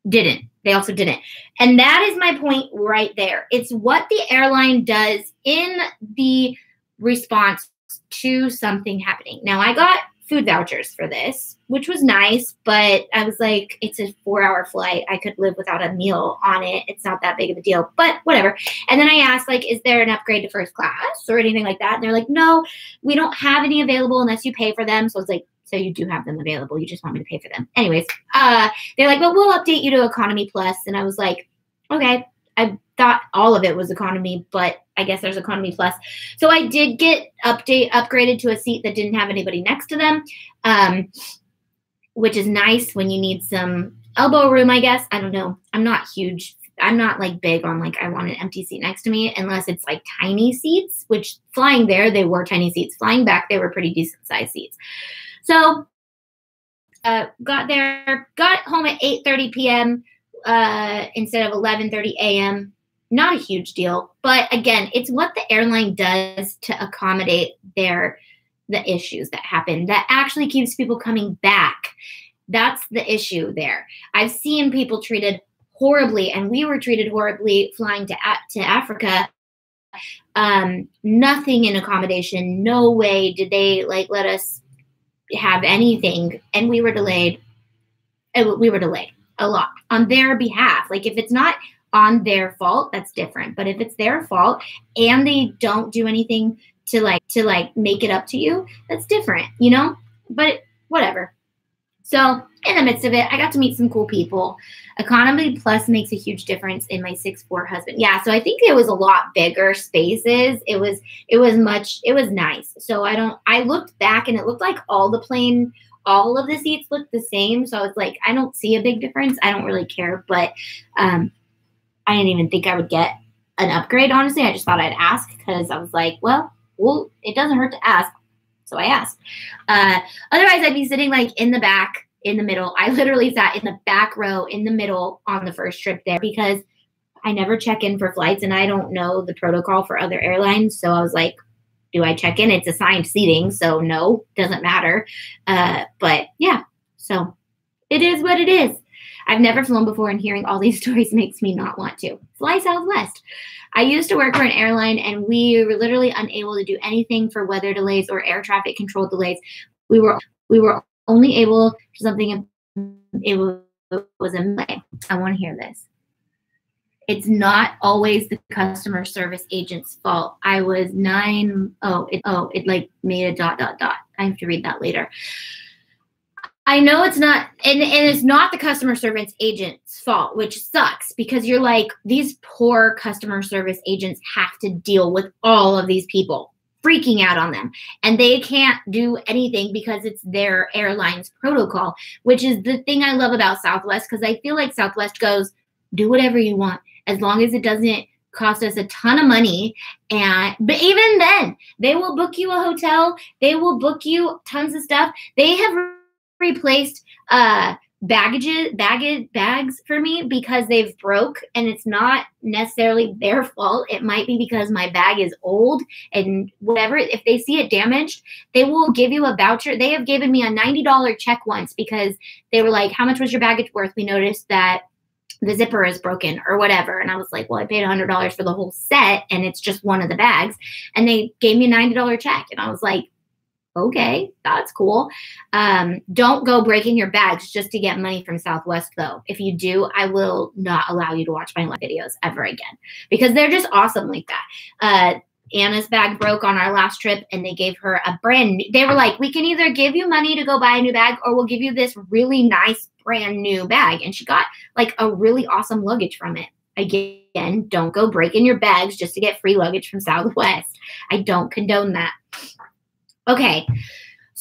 didn't. They also didn't. And that is my point right there. It's what the airline does in the response to something happening. Now, I got food vouchers for this, which was nice, but I was like, it's a 4-hour flight. I could live without a meal on it. It's not that big of a deal, but whatever. And then I asked, like, is there an upgrade to first class or anything like that? And they're like, no, we don't have any available unless you pay for them. So I was like, so you do have them available. You just want me to pay for them. Anyways, they're like, but we'll update you to Economy Plus. And I was like, okay. I thought all of it was economy, but I guess there's Economy Plus. So I did get upgraded to a seat that didn't have anybody next to them, which is nice when you need some elbow room, I guess. I don't know. I'm not huge. I'm not like big on like I want an empty seat next to me unless it's like tiny seats, which flying there, they were tiny seats. Flying back, they were pretty decent sized seats. So got home at 8:30 p.m. Instead of 11:30 a.m. Not a huge deal, but again, it's what the airline does to accommodate the issues that happen that actually keeps people coming back. That's the issue there. I've seen people treated horribly, and we were treated horribly flying to Africa. Nothing in accommodation. No way did they let us have anything, and we were delayed. We were delayed a lot on their behalf. Like if it's not on their fault, that's different. But if it's their fault and they don't do anything to make it up to you, that's different, But whatever. So in the midst of it, I got to meet some cool people. Economy Plus makes a huge difference in my 6'4" husband. Yeah, so I think it was a lot bigger spaces. It was nice. So I looked back and it looked like all of the seats looked the same. So I was like, I don't see a big difference. I don't really care. But I didn't even think I would get an upgrade, honestly. I just thought I'd ask because I was like, well, it doesn't hurt to ask. So I asked. Otherwise, I'd be sitting in the back, in the middle. I literally sat in the back row in the middle on the first trip there because I never check in for flights and I don't know the protocol for other airlines. So I was like, do I check in? It's assigned seating. So no, doesn't matter. But yeah, so it is what it is. I've never flown before and hearing all these stories makes me not want to. Fly Southwest. I used to work for an airline and we were literally unable to do anything for weather delays or air traffic control delays. We were only able to do something if it was a delay. I want to hear this. It's not always the customer service agent's fault. I was it made a ... I have to read that later. I know it's not, and it's not the customer service agent's fault, which sucks because you're like, these poor customer service agents have to deal with all of these people freaking out on them, and they can't do anything because it's their airline's protocol, which is the thing I love about Southwest, because I feel like Southwest goes, do whatever you want as long as it doesn't cost us a ton of money. But even then, they will book you a hotel, they will book you tons of stuff. They have replaced bags for me because they've broke, and it's not necessarily their fault. It might be because my bag is old and whatever. If they see it damaged, they will give you a voucher. They have given me a $90 check once because they were like, how much was your baggage worth? We noticed that the zipper is broken or whatever. And I was like, well, I paid $100 for the whole set and it's just one of the bags. And they gave me a $90 check. And I was like, okay, that's cool. Don't go breaking your bags just to get money from Southwest, though. If you do, I will not allow you to watch my live videos ever again because they're just awesome like that. Anna's bag broke on our last trip, and they gave her a brand new. They were like, we can either give you money to go buy a new bag, or we'll give you this really nice brand new bag. And she got like a really awesome luggage from it. Again, don't go breaking your bags just to get free luggage from Southwest. I don't condone that. Okay,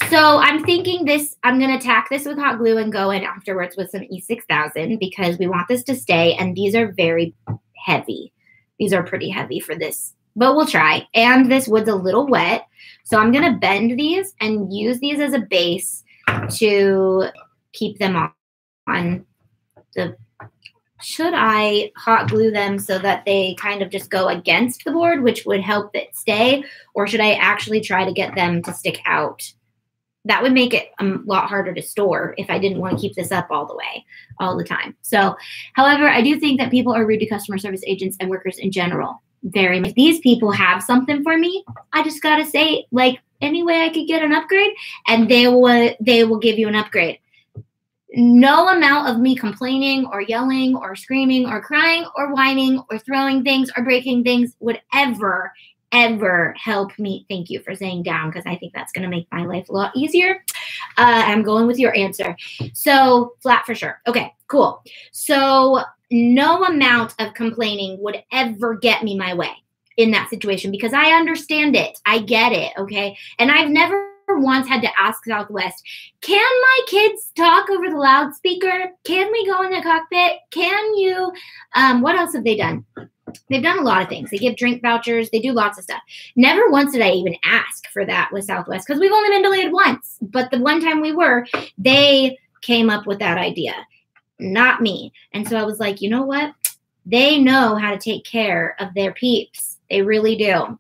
so I'm thinking this, I'm going to tack this with hot glue and go in afterwards with some E6000 because we want this to stay, and these are very heavy. These are pretty heavy for this, but we'll try. And this wood's a little wet, so I'm going to bend these and use these as a base to keep them on the. Should I hot glue them so that they kind of just go against the board, which would help it stay? Or should I actually try to get them to stick out? That would make it a lot harder to store if I didn't want to keep this up all the way, all the time. So, however, I do think that people are rude to customer service agents and workers in general. Very much. If these people have something for me, I just got to say, like, any way I could get an upgrade, and they will give you an upgrade. No amount of me complaining or yelling or screaming or crying or whining or throwing things or breaking things would ever help me. Thank you for saying down, because I think that's going to make my life a lot easier. I'm going with your answer. So flat for sure. Okay, cool. So no amount of complaining would ever get me my way in that situation because I understand it. I get it. Okay. And I've never once had to ask Southwest, can my kids talk over the loudspeaker? Can we go in the cockpit? Can you, what else have they done? They've done a lot of things. They give drink vouchers. They do lots of stuff. Never once did I even ask for that with Southwest because we've only been delayed once. But the one time we were, they came up with that idea, not me. And so I was like, you know what? They know how to take care of their peeps. They really do.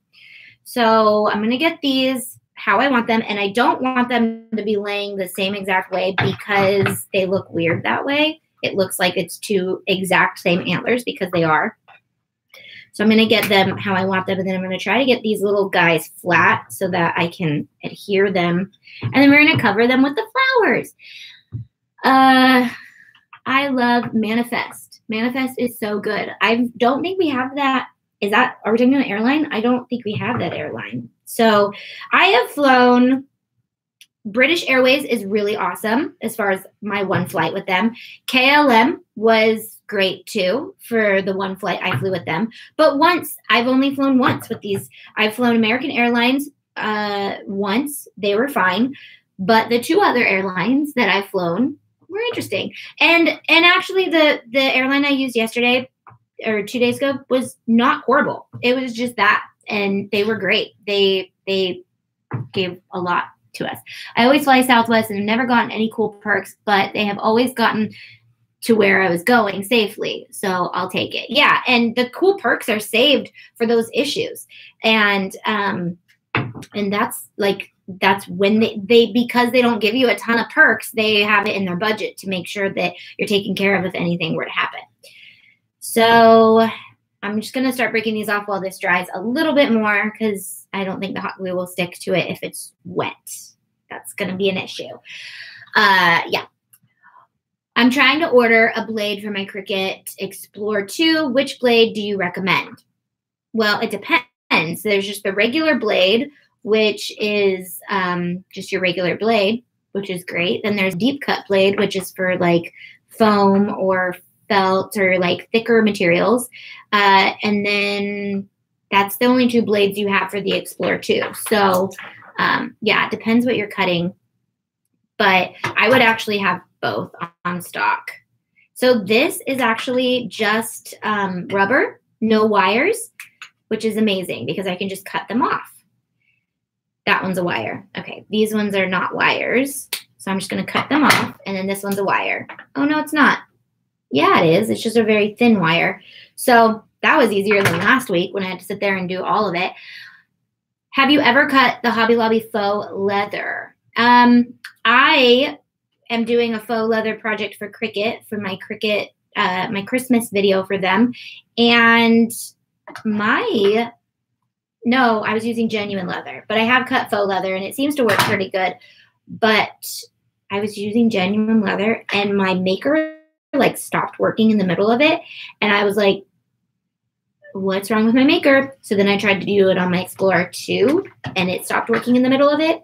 So I'm going to get these how I want them, and I don't want them to be laying the same exact way because they look weird that way. It looks like it's two exact same antlers because they are. So I'm going to get them how I want them, and then I'm going to try to get these little guys flat so that I can adhere them, and then we're going to cover them with the flowers. I love Manifest. Manifest is so good. I don't think we have that. Are we talking about an airline? I don't think we have that airline. So I have flown, British Airways is really awesome as far as my one flight with them. KLM was great too for the one flight I flew with them. But I've only flown once with these. I've flown American Airlines once. They were fine. But the two other airlines that I've flown were interesting. And actually the airline I used yesterday or 2 days ago was not horrible. It was just that. And they were great. They gave a lot to us. I always fly Southwest and have never gotten any cool perks, but they have always gotten to where I was going safely. So I'll take it. Yeah. And the cool perks are saved for those issues. And that's when they because they don't give you a ton of perks, they have it in their budget to make sure that you're taken care of if anything were to happen. So I'm just going to start breaking these off while this dries a little bit more because I don't think the hot glue will stick to it if it's wet. That's going to be an issue. Yeah. I'm trying to order a blade for my Cricut Explore 2. Which blade do you recommend? Well, it depends. There's just the regular blade, which is just your regular blade. which is great. Then there's deep cut blade, which is for like foam or felt or like thicker materials. And then that's the only 2 blades you have for the Explorer 2. So yeah, it depends what you're cutting. But I would actually have both on stock. So this is actually just rubber, no wires, which is amazing because I can just cut them off. That one's a wire. Okay, these ones are not wires. So I'm just going to cut them off. And then this one's a wire. Oh, no, it's not. Yeah, it is. It's just a very thin wire. So that was easier than last week when I had to sit there and do all of it. Have you ever cut the Hobby Lobby faux leather? I am doing a faux leather project for Cricut, for my Cricut, my Christmas video for them. And no, I was using genuine leather, but I have cut faux leather and it seems to work pretty good. But I was using genuine leather and my maker like stopped working in the middle of it. And I was like, what's wrong with my maker? So then I tried to do it on my Explorer 2 and it stopped working in the middle of it.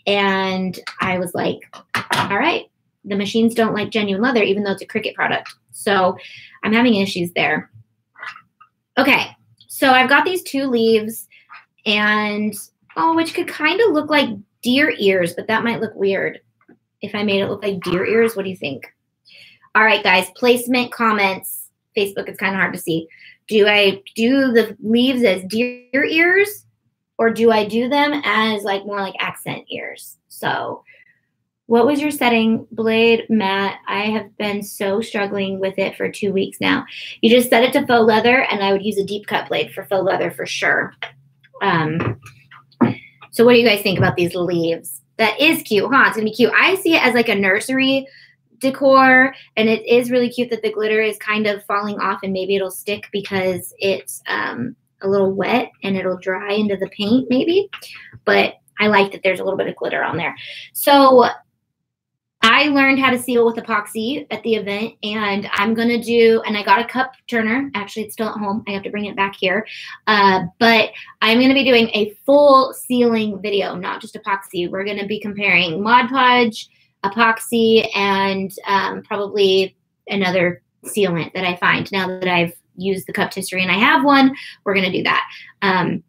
And I was like, all right, the machines don't like genuine leather, even though it's a Cricut product. So I'm having issues there. Okay, so I've got these 2 leaves and, oh, which could kind of look like deer ears, but that might look weird if I made it look like deer ears. What do you think? All right, guys, placement, comments. Facebook is kind of hard to see. Do I do the leaves as deer ears or do I do them as like more like accent ears? So what was your setting? Blade, Matt, I have been so struggling with it for 2 weeks now. You just set it to faux leather and I would use a deep cut blade for faux leather for sure. So what do you guys think about these leaves? That is cute, huh? It's going to be cute. I see it as like a nursery decor, and it is really cute that the glitter is kind of falling off and maybe it'll stick because it's a little wet and it'll dry into the paint maybe. But I like that there's a little bit of glitter on there. So I learned how to seal with epoxy at the event, and I'm going to do, and I got a cup turner. Actually, it's still at home. I have to bring it back here. But I'm going to be doing a full sealing video, not just epoxy. We're going to be comparing Mod Podge, epoxy, and probably another sealant that I find now that I've used the cup tisserie and I have one. We're going to do that. And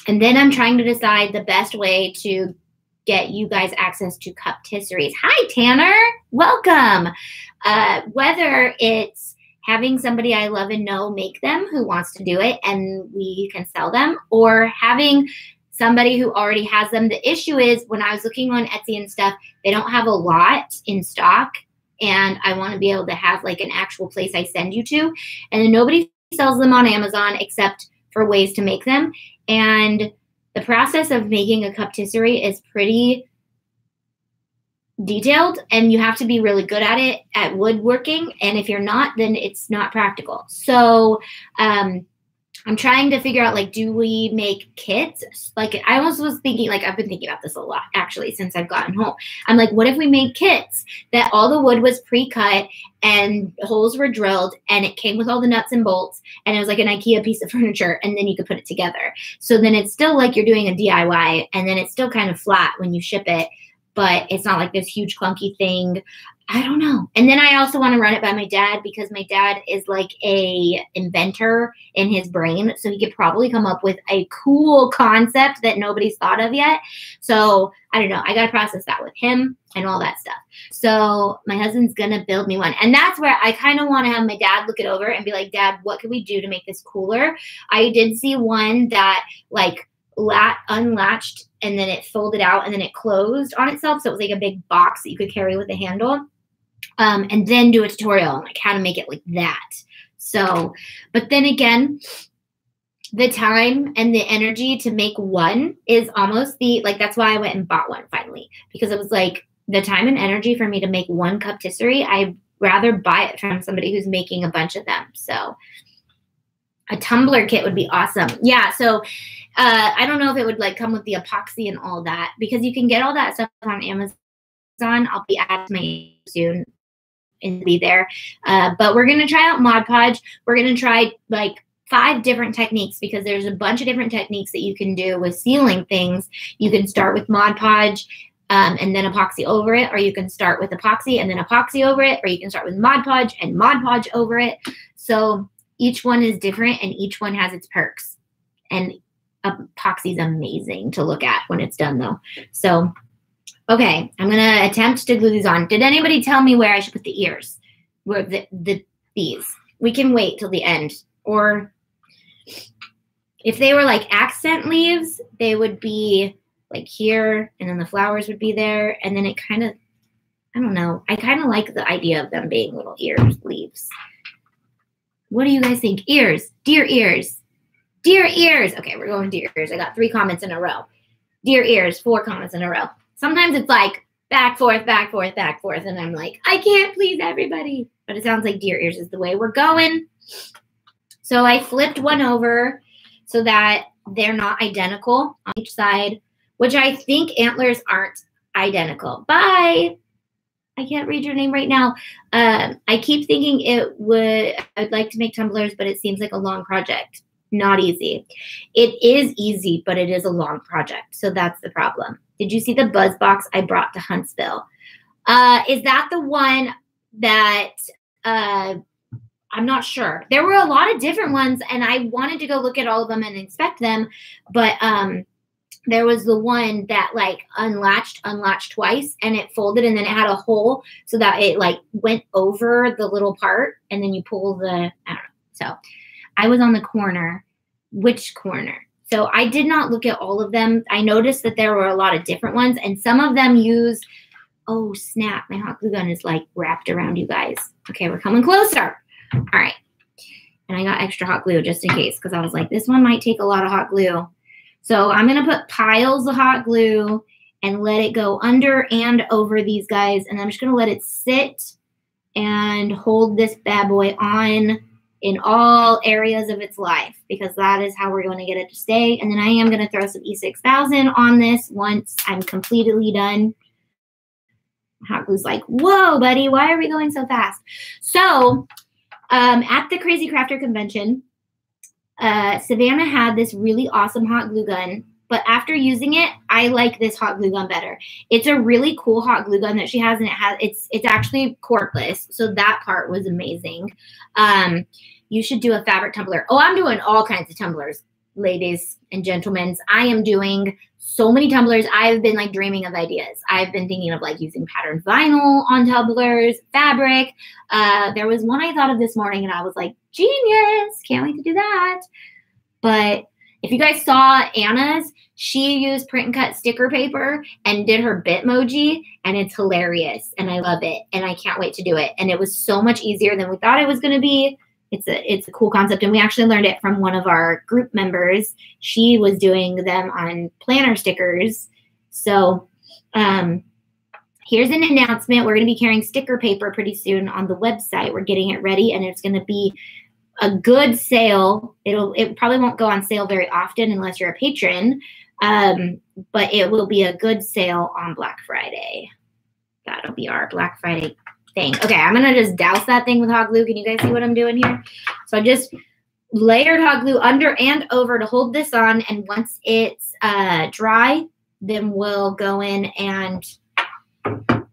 then I'm trying to decide the best way to get you guys access to cup tisseries. Hi, Tanner. Welcome. Whether it's having somebody I love and know make them who wants to do it and we can sell them, or having somebody who already has them. The issue is when I was looking on Etsy and stuff, they don't have a lot in stock, and I want to be able to have like an actual place I send you to. And then nobody sells them on Amazon except for ways to make them. And the process of making a cup tisserie is pretty detailed, and you have to be really good at it, at woodworking. And if you're not, then it's not practical. So I'm trying to figure out, like, do we make kits? Like, I almost was thinking, like, I've been thinking about this a lot, actually, since I've gotten home. I'm like, what if we made kits that all the wood was pre-cut and holes were drilled and it came with all the nuts and bolts and it was like an IKEA piece of furniture and then you could put it together. So then it's still like you're doing a DIY and then it's still kind of flat when you ship it, but it's not like this huge clunky thing. I don't know. And then I also want to run it by my dad because my dad is like a inventor in his brain. So he could probably come up with a cool concept that nobody's thought of yet. So I don't know. I got to process that with him and all that stuff. So my husband's going to build me one. And that's where I kind of want to have my dad look it over and be like, Dad, what can we do to make this cooler? I did see one that like unlatched and then it folded out and then it closed on itself. So it was like a big box that you could carry with a handle. And then do a tutorial on like how to make it like that. So, but then again, the time and the energy to make one is almost that's why I went and bought one finally, because it was like the time and energy for me to make one cup tisserie. I'd rather buy it from somebody who's making a bunch of them. So a tumbler kit would be awesome. Yeah. So, I don't know if it would like come with the epoxy and all that, because you can get all that stuff on Amazon. I'll be adding my soon and be there. But we're going to try out Mod Podge. We're going to try like 5 different techniques because there's a bunch of different techniques that you can do with sealing things. You can start with Mod Podge. and then epoxy over it, or you can start with epoxy and then epoxy over it, or you can start with Mod Podge and Mod Podge over it. So each one is different and each one has its perks. And epoxy is amazing to look at when it's done though. So, okay, I'm gonna attempt to glue these on. Did anybody tell me where I should put the ears? Where these? We can wait till the end. Or if they were like accent leaves, they would be like here, and then the flowers would be there, and then it kind of, I don't know. I kind of like the idea of them being little leaves. What do you guys think? Ears, deer ears, deer ears. Okay, we're going deer ears. I got 3 comments in a row. Deer ears, 4 comments in a row. Sometimes it's like back, forth, back, forth, back, forth, and I'm like, I can't please everybody. But it sounds like deer ears is the way we're going. So I flipped one over so that they're not identical on each side, which I think antlers aren't identical. Bye. I can't read your name right now. I keep thinking I'd like to make tumblers, but it seems like a long project. Not easy. It is easy, but it is a long project. So that's the problem. Did you see the buzz box I brought to Huntsville? Is that the one that I'm not sure. There were a lot of different ones, and I wanted to go look at all of them and inspect them, but there was the one that like unlatched twice, and it folded, and then it had a hole so that it like went over the little part, and then you pull the, I don't know. So I was on the corner. Which corner? So I did not look at all of them. I noticed that there were a lot of different ones, and some of them use, oh snap, my hot glue gun is like wrapped around you guys. Okay, we're coming closer. All right. And I got extra hot glue just in case, because I was like, this one might take a lot of hot glue. So I'm going to put piles of hot glue and let it go under and over these guys. And I'm just going to let it sit and hold this bad boy on in all areas of its life, because that is how we're going to get it to stay. And then I am going to throw some E6000 on this once I'm completely done. Hot glue's like, whoa, buddy, why are we going so fast? So at the Crazy Crafter convention, Savannah had this really awesome hot glue gun, but after using it, I like this hot glue gun better. It's a really cool hot glue gun that she has, and it's actually cordless, so that part was amazing. You should do a fabric tumbler. Oh, I'm doing all kinds of tumblers, ladies and gentlemen. I am doing so many tumblers. I've been like dreaming of ideas. I've been thinking of like using patterned vinyl on tumblers, fabric. There was one I thought of this morning, and I was like, genius, can't wait to do that. But if you guys saw Anna's, she used print and cut sticker paper and did her Bitmoji, and it's hilarious, and I love it, and I can't wait to do it. And it was so much easier than we thought it was going to be. It's a cool concept, and we actually learned it from one of our group members. She was doing them on planner stickers. So here's an announcement. We're going to be carrying sticker paper pretty soon on the website. We're getting it ready, and it's going to be a good sale. It probably won't go on sale very often unless you're a patron, but it will be a good sale on Black Friday. That'll be our Black Friday thing. Okay, I'm going to just douse that thing with hot glue. Can you guys see what I'm doing here? So I just layered hot glue under and over to hold this on, and once it's dry, then we'll go in and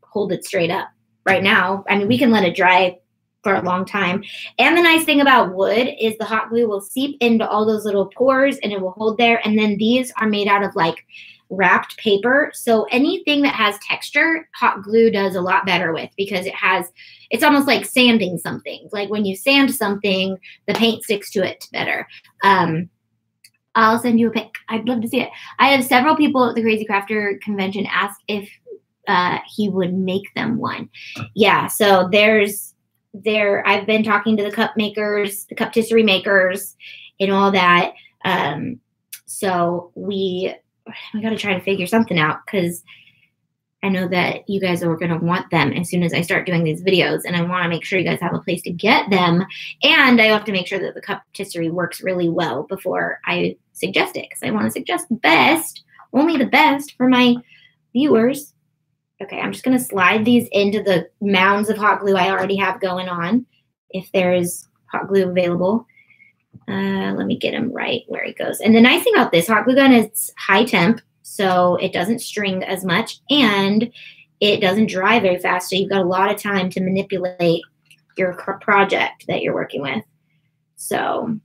hold it straight up. Right now, I mean, we can let it dry for a long time. And the nice thing about wood is the hot glue will seep into all those little pores, and it will hold there. And then these are made out of like wrapped paper. So anything that has texture, hot glue does a lot better with, because it's almost like sanding something. Like when you sand something, the paint sticks to it better. I'll send you a pic. I'd love to see it. I have several people at the Crazy Crafter convention ask if he would make them one. Yeah, so I've been talking to the cup makers, the cup tisserie makers, and all that. So we got to try to figure something out, because I know that you guys are going to want them as soon as I start doing these videos, and I want to make sure you guys have a place to get them. And I have to make sure that the cup tisserie works really well before I suggest it, because I want to suggest the best, only the best for my viewers. Okay, I'm just going to slide these into the mounds of hot glue I already have going on, if there's hot glue available. Let me get him right where it goes. And the nice thing about this hot glue gun is it's high temp, so it doesn't string as much, and it doesn't dry very fast, so you've got a lot of time to manipulate your project that you're working with. So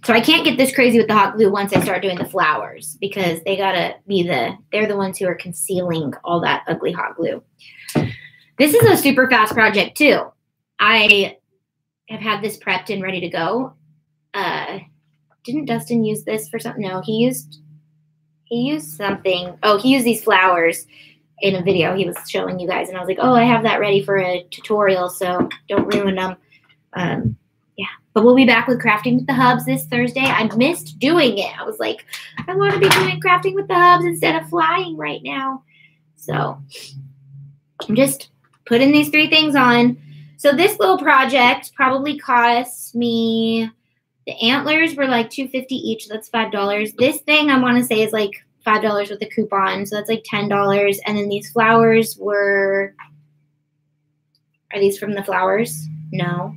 I can't get this crazy with the hot glue once I start doing the flowers, because they gotta be they're the ones who are concealing all that ugly hot glue. This is a super fast project too. I have had this prepped and ready to go. Didn't Dustin use this for something? No, he used something. Oh, he used these flowers in a video he was showing you guys, and I was like, oh, I have that ready for a tutorial, so don't ruin them. Yeah, but we'll be back with Crafting with the Hubs this Thursday. I missed doing it. I was like, I want to be doing Crafting with the Hubs instead of flying right now. So I'm just putting these 3 things on. So this little project probably cost me, the antlers were like $2.50 each. That's $5. This thing I want to say is like $5 with a coupon, so that's like $10. And then these flowers were, are these from the flowers? No.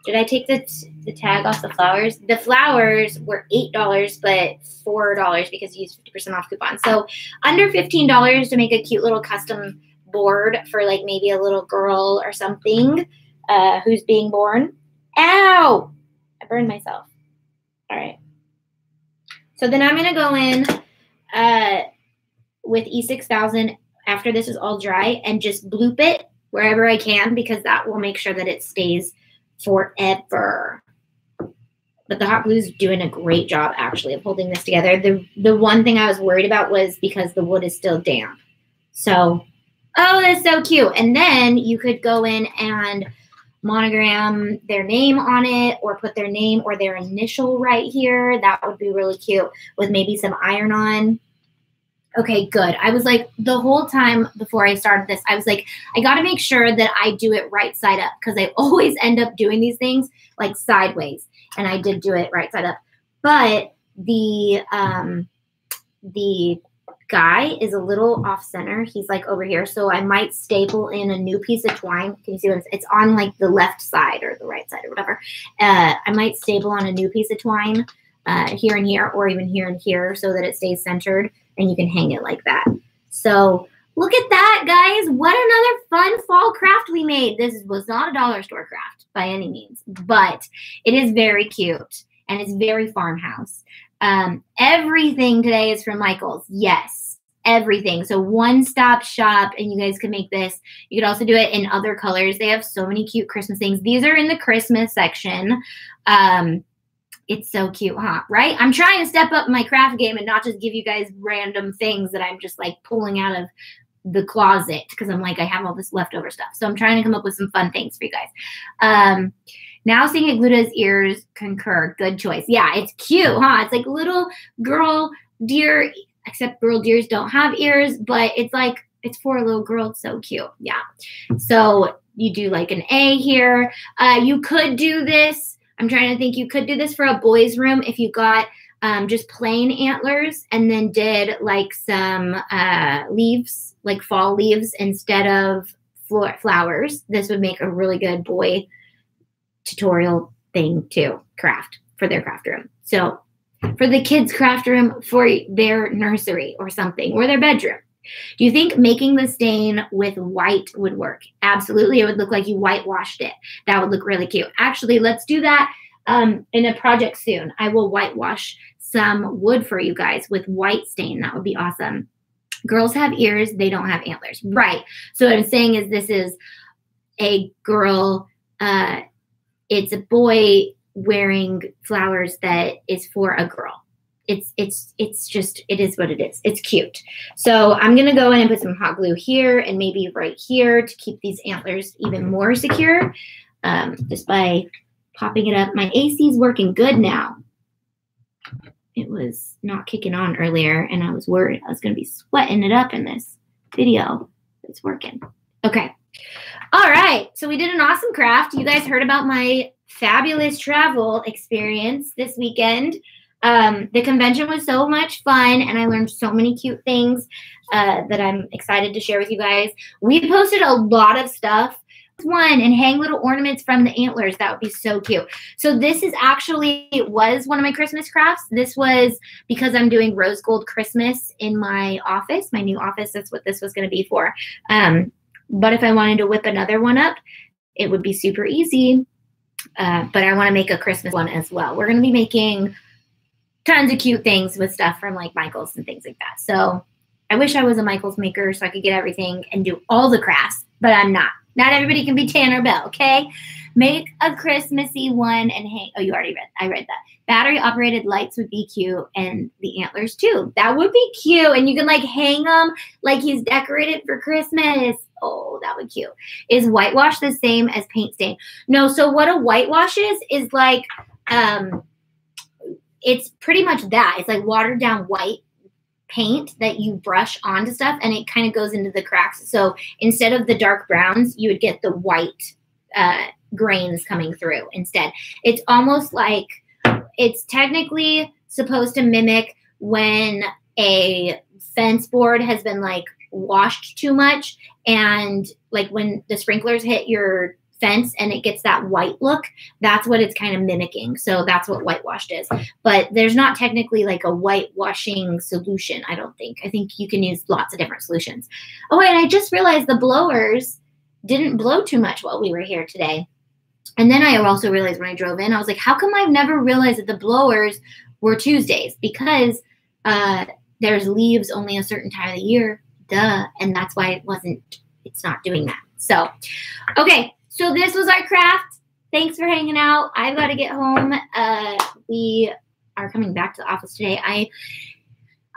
Did I take the tag off the flowers? The flowers were $8, but $4 because you used 50% off coupon. So under $15 to make a cute little custom board for like maybe a little girl or something who's being born. Ow! I burned myself. All right. So then I'm going to go in with E6000 after this is all dry and just bloop it wherever I can, because that will make sure that it stays forever. But the hot glue is doing a great job actually of holding this together. The one thing I was worried about was because the wood is still damp. So, oh, that's so cute. And then you could go in and monogram their name on it, or put their name or their initial right here. That would be really cute with maybe some iron-on. Okay, good. I was like, the whole time before I started this, I was like, I got to make sure that I do it right side up, because I always end up doing these things like sideways. And I did do it right side up. But the guy is a little off center. He's like over here. So I might staple in a new piece of twine. Can you see what it's on like the left side or the right side or whatever. I might staple on a new piece of twine here and here, or even here and here, so that it stays centered and you can hang it like that. So look at that, guys. What another fun fall craft we made. This was not a dollar store craft by any means, but it is very cute and it's very farmhouse. Everything today is from Michael's. Yes, everything. So one-stop shop, and you guys can make this. You could also do it in other colors. They have so many cute Christmas things. These are in the Christmas section. It's so cute, huh? Right? I'm trying to step up my craft game and not just give you guys random things that I'm just like pulling out of the closet, because I'm like, I have all this leftover stuff. So I'm trying to come up with some fun things for you guys. Now seeing it glued to his ears, concur. Good choice. Yeah, it's cute, huh? It's like little girl deer, except girl deers don't have ears, but it's like, it's for a little girl. It's so cute. Yeah. So you do like an A here. You could do this. I'm trying to think. You could do this for a boy's room if you got just plain antlers and then did like some leaves, like fall leaves instead of flowers. This would make a really good boy tutorial thing to craft for their craft room. So for the kids' craft room, for their nursery or something, or their bedroom. Do you think making the stain with white would work? Absolutely. It would look like you whitewashed it. That would look really cute. Actually, let's do that in a project soon. I will whitewash some wood for you guys with white stain. That would be awesome. Girls have ears. They don't have antlers. Right. So what I'm saying is this is a girl. It's a boy wearing flowers that is for a girl. It's just, it is what it is. It's cute. So I'm going to go in and put some hot glue here and maybe right here to keep these antlers even more secure, just by popping it up. My AC is working good now. It was not kicking on earlier, and I was worried I was going to be sweating it up in this video. It's working. Okay. All right. So we did an awesome craft. You guys heard about my fabulous travel experience this weekend. The convention was so much fun, and I learned so many cute things that I'm excited to share with you guys. We posted a lot of stuff one and hang little ornaments from the antlers. That would be so cute. So this is actually, it was one of my Christmas crafts. This was because I'm doing rose gold Christmas in my office, my new office. That's what this was going to be for. But if I wanted to whip another one up, it would be super easy. But I want to make a Christmas one as well. We're going to be making tons of cute things with stuff from like Michael's and things like that. So I wish I was a Michael's maker so I could get everything and do all the crafts, but I'm not. Not everybody can be Tanner Bell, okay? Make a Christmassy one and hang. Oh, you already read. I read that. Battery operated lights would be cute, and the antlers too. That would be cute, and you can like hang them like he's decorated for Christmas. Oh, that would be cute. Is whitewash the same as paint stain? No. So what a whitewash is like, it's pretty much that. It's like watered down white paint that you brush onto stuff, and it kind of goes into the cracks. So instead of the dark browns, you would get the white grains coming through instead. It's almost like, it's technically supposed to mimic when a fence board has been like washed too much, and like when the sprinklers hit your fence and it gets that white look, that's what it's kind of mimicking. So that's what whitewashed is. But there's not technically like a whitewashing solution, I don't think. I think you can use lots of different solutions. Oh, and I just realized the blowers didn't blow too much while we were here today. And then I also realized when I drove in, I was like, how come I've never realized that the blowers were Tuesdays? Because there's leaves only a certain time of the year. Duh. And that's why it's not doing that. So, okay. So this was our craft. Thanks for hanging out. I've got to get home. We are coming back to the office today.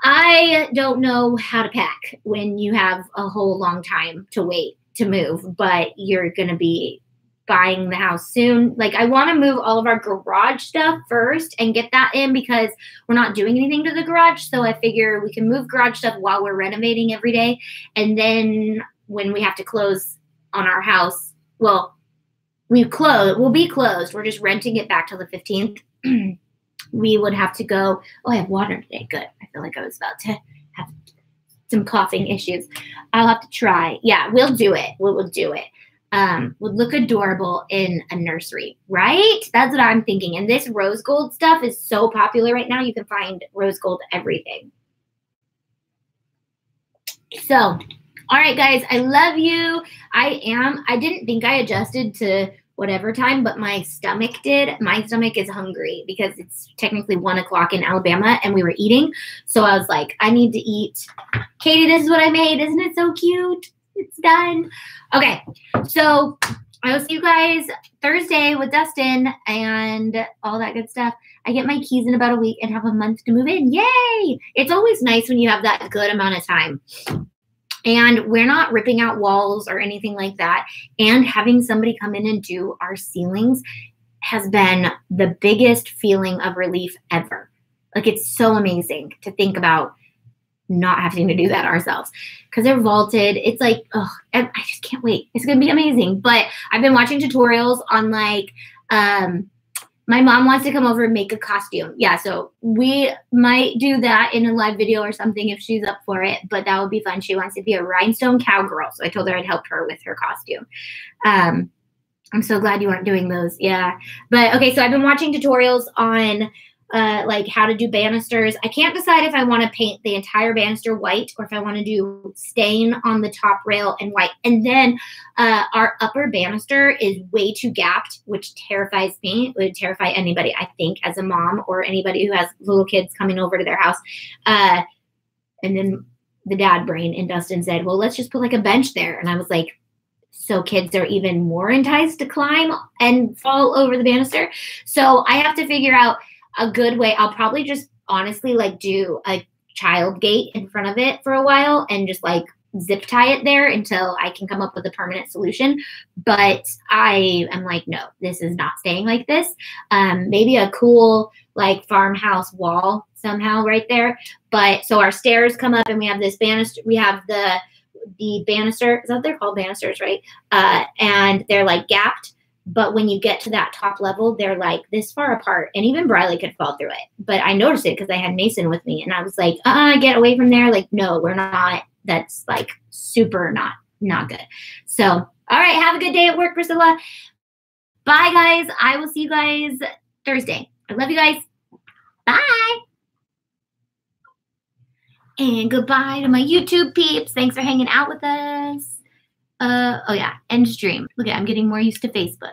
I don't know how to pack when you have a whole long time to wait to move, but you're going to be buying the house soon. Like, I want to move all of our garage stuff first and get that in because we're not doing anything to the garage. So I figure we can move garage stuff while we're renovating every day. And then when we have to close on our house, well, we'll be closed. We're just renting it back till the 15th. We would have to go. Oh, I have water today. Good. I feel like I was about to have some coughing issues. I'll have to try. Yeah, we'll do it. We'll do it. Would look adorable in a nursery, right? That's what I'm thinking. And this rose gold stuff is so popular right now. You can find rose gold everything. So, all right, guys, I love you. I didn't think I adjusted to whatever time, but my stomach did. My stomach is hungry because it's technically 1 o'clock in Alabama and we were eating. So I was like, I need to eat. Katie, this is what I made. Isn't it so cute? It's done. Okay, so I will see you guys Thursday with Dustin and all that good stuff. I get my keys in about a week and have a month to move in. Yay! It's always nice when you have that good amount of time. And we're not ripping out walls or anything like that. And having somebody come in and do our ceilings has been the biggest feeling of relief ever. Like, it's so amazing to think about not having to do that ourselves because they're vaulted. It's like, oh, I just can't wait. It's going to be amazing. But I've been watching tutorials on like, my mom wants to come over and make a costume. Yeah, so we might do that in a live video or something if she's up for it, but that would be fun. She wants to be a rhinestone cowgirl, so I told her I'd help her with her costume. I'm so glad you aren't doing those. Yeah, but okay, so I've been watching tutorials on like how to do banisters. I can't decide if I want to paint the entire banister white or if I want to do stain on the top rail and white. And then our upper banister is way too gapped, which terrifies me. It would terrify anybody, I think, as a mom or anybody who has little kids coming over to their house. And then the dad brain in Dustin said, well, let's just put like a bench there. And I was like, so kids are even more enticed to climb and fall over the banister. So I have to figure out a good way. I'll probably just honestly like do a child gate in front of it for a while and just like zip tie it there until I can come up with a permanent solution. But I am like, no, this is not staying like this. Maybe a cool like farmhouse wall somehow right there. But so our stairs come up and we have this banister. We have the banister. Is that what they're called? Banisters, right? And they're like gapped. But when you get to that top level, they're like this far apart. And even Briley could fall through it. But I noticed it because I had Mason with me. And I was like, get away from there. Like, no, we're not. That's like super not good. So All right. Have a good day at work, Priscilla. Bye, guys. I will see you guys Thursday. I love you guys. Bye. And goodbye to my YouTube peeps. Thanks for hanging out with us. Oh yeah, end stream. Look at, I'm getting more used to Facebook.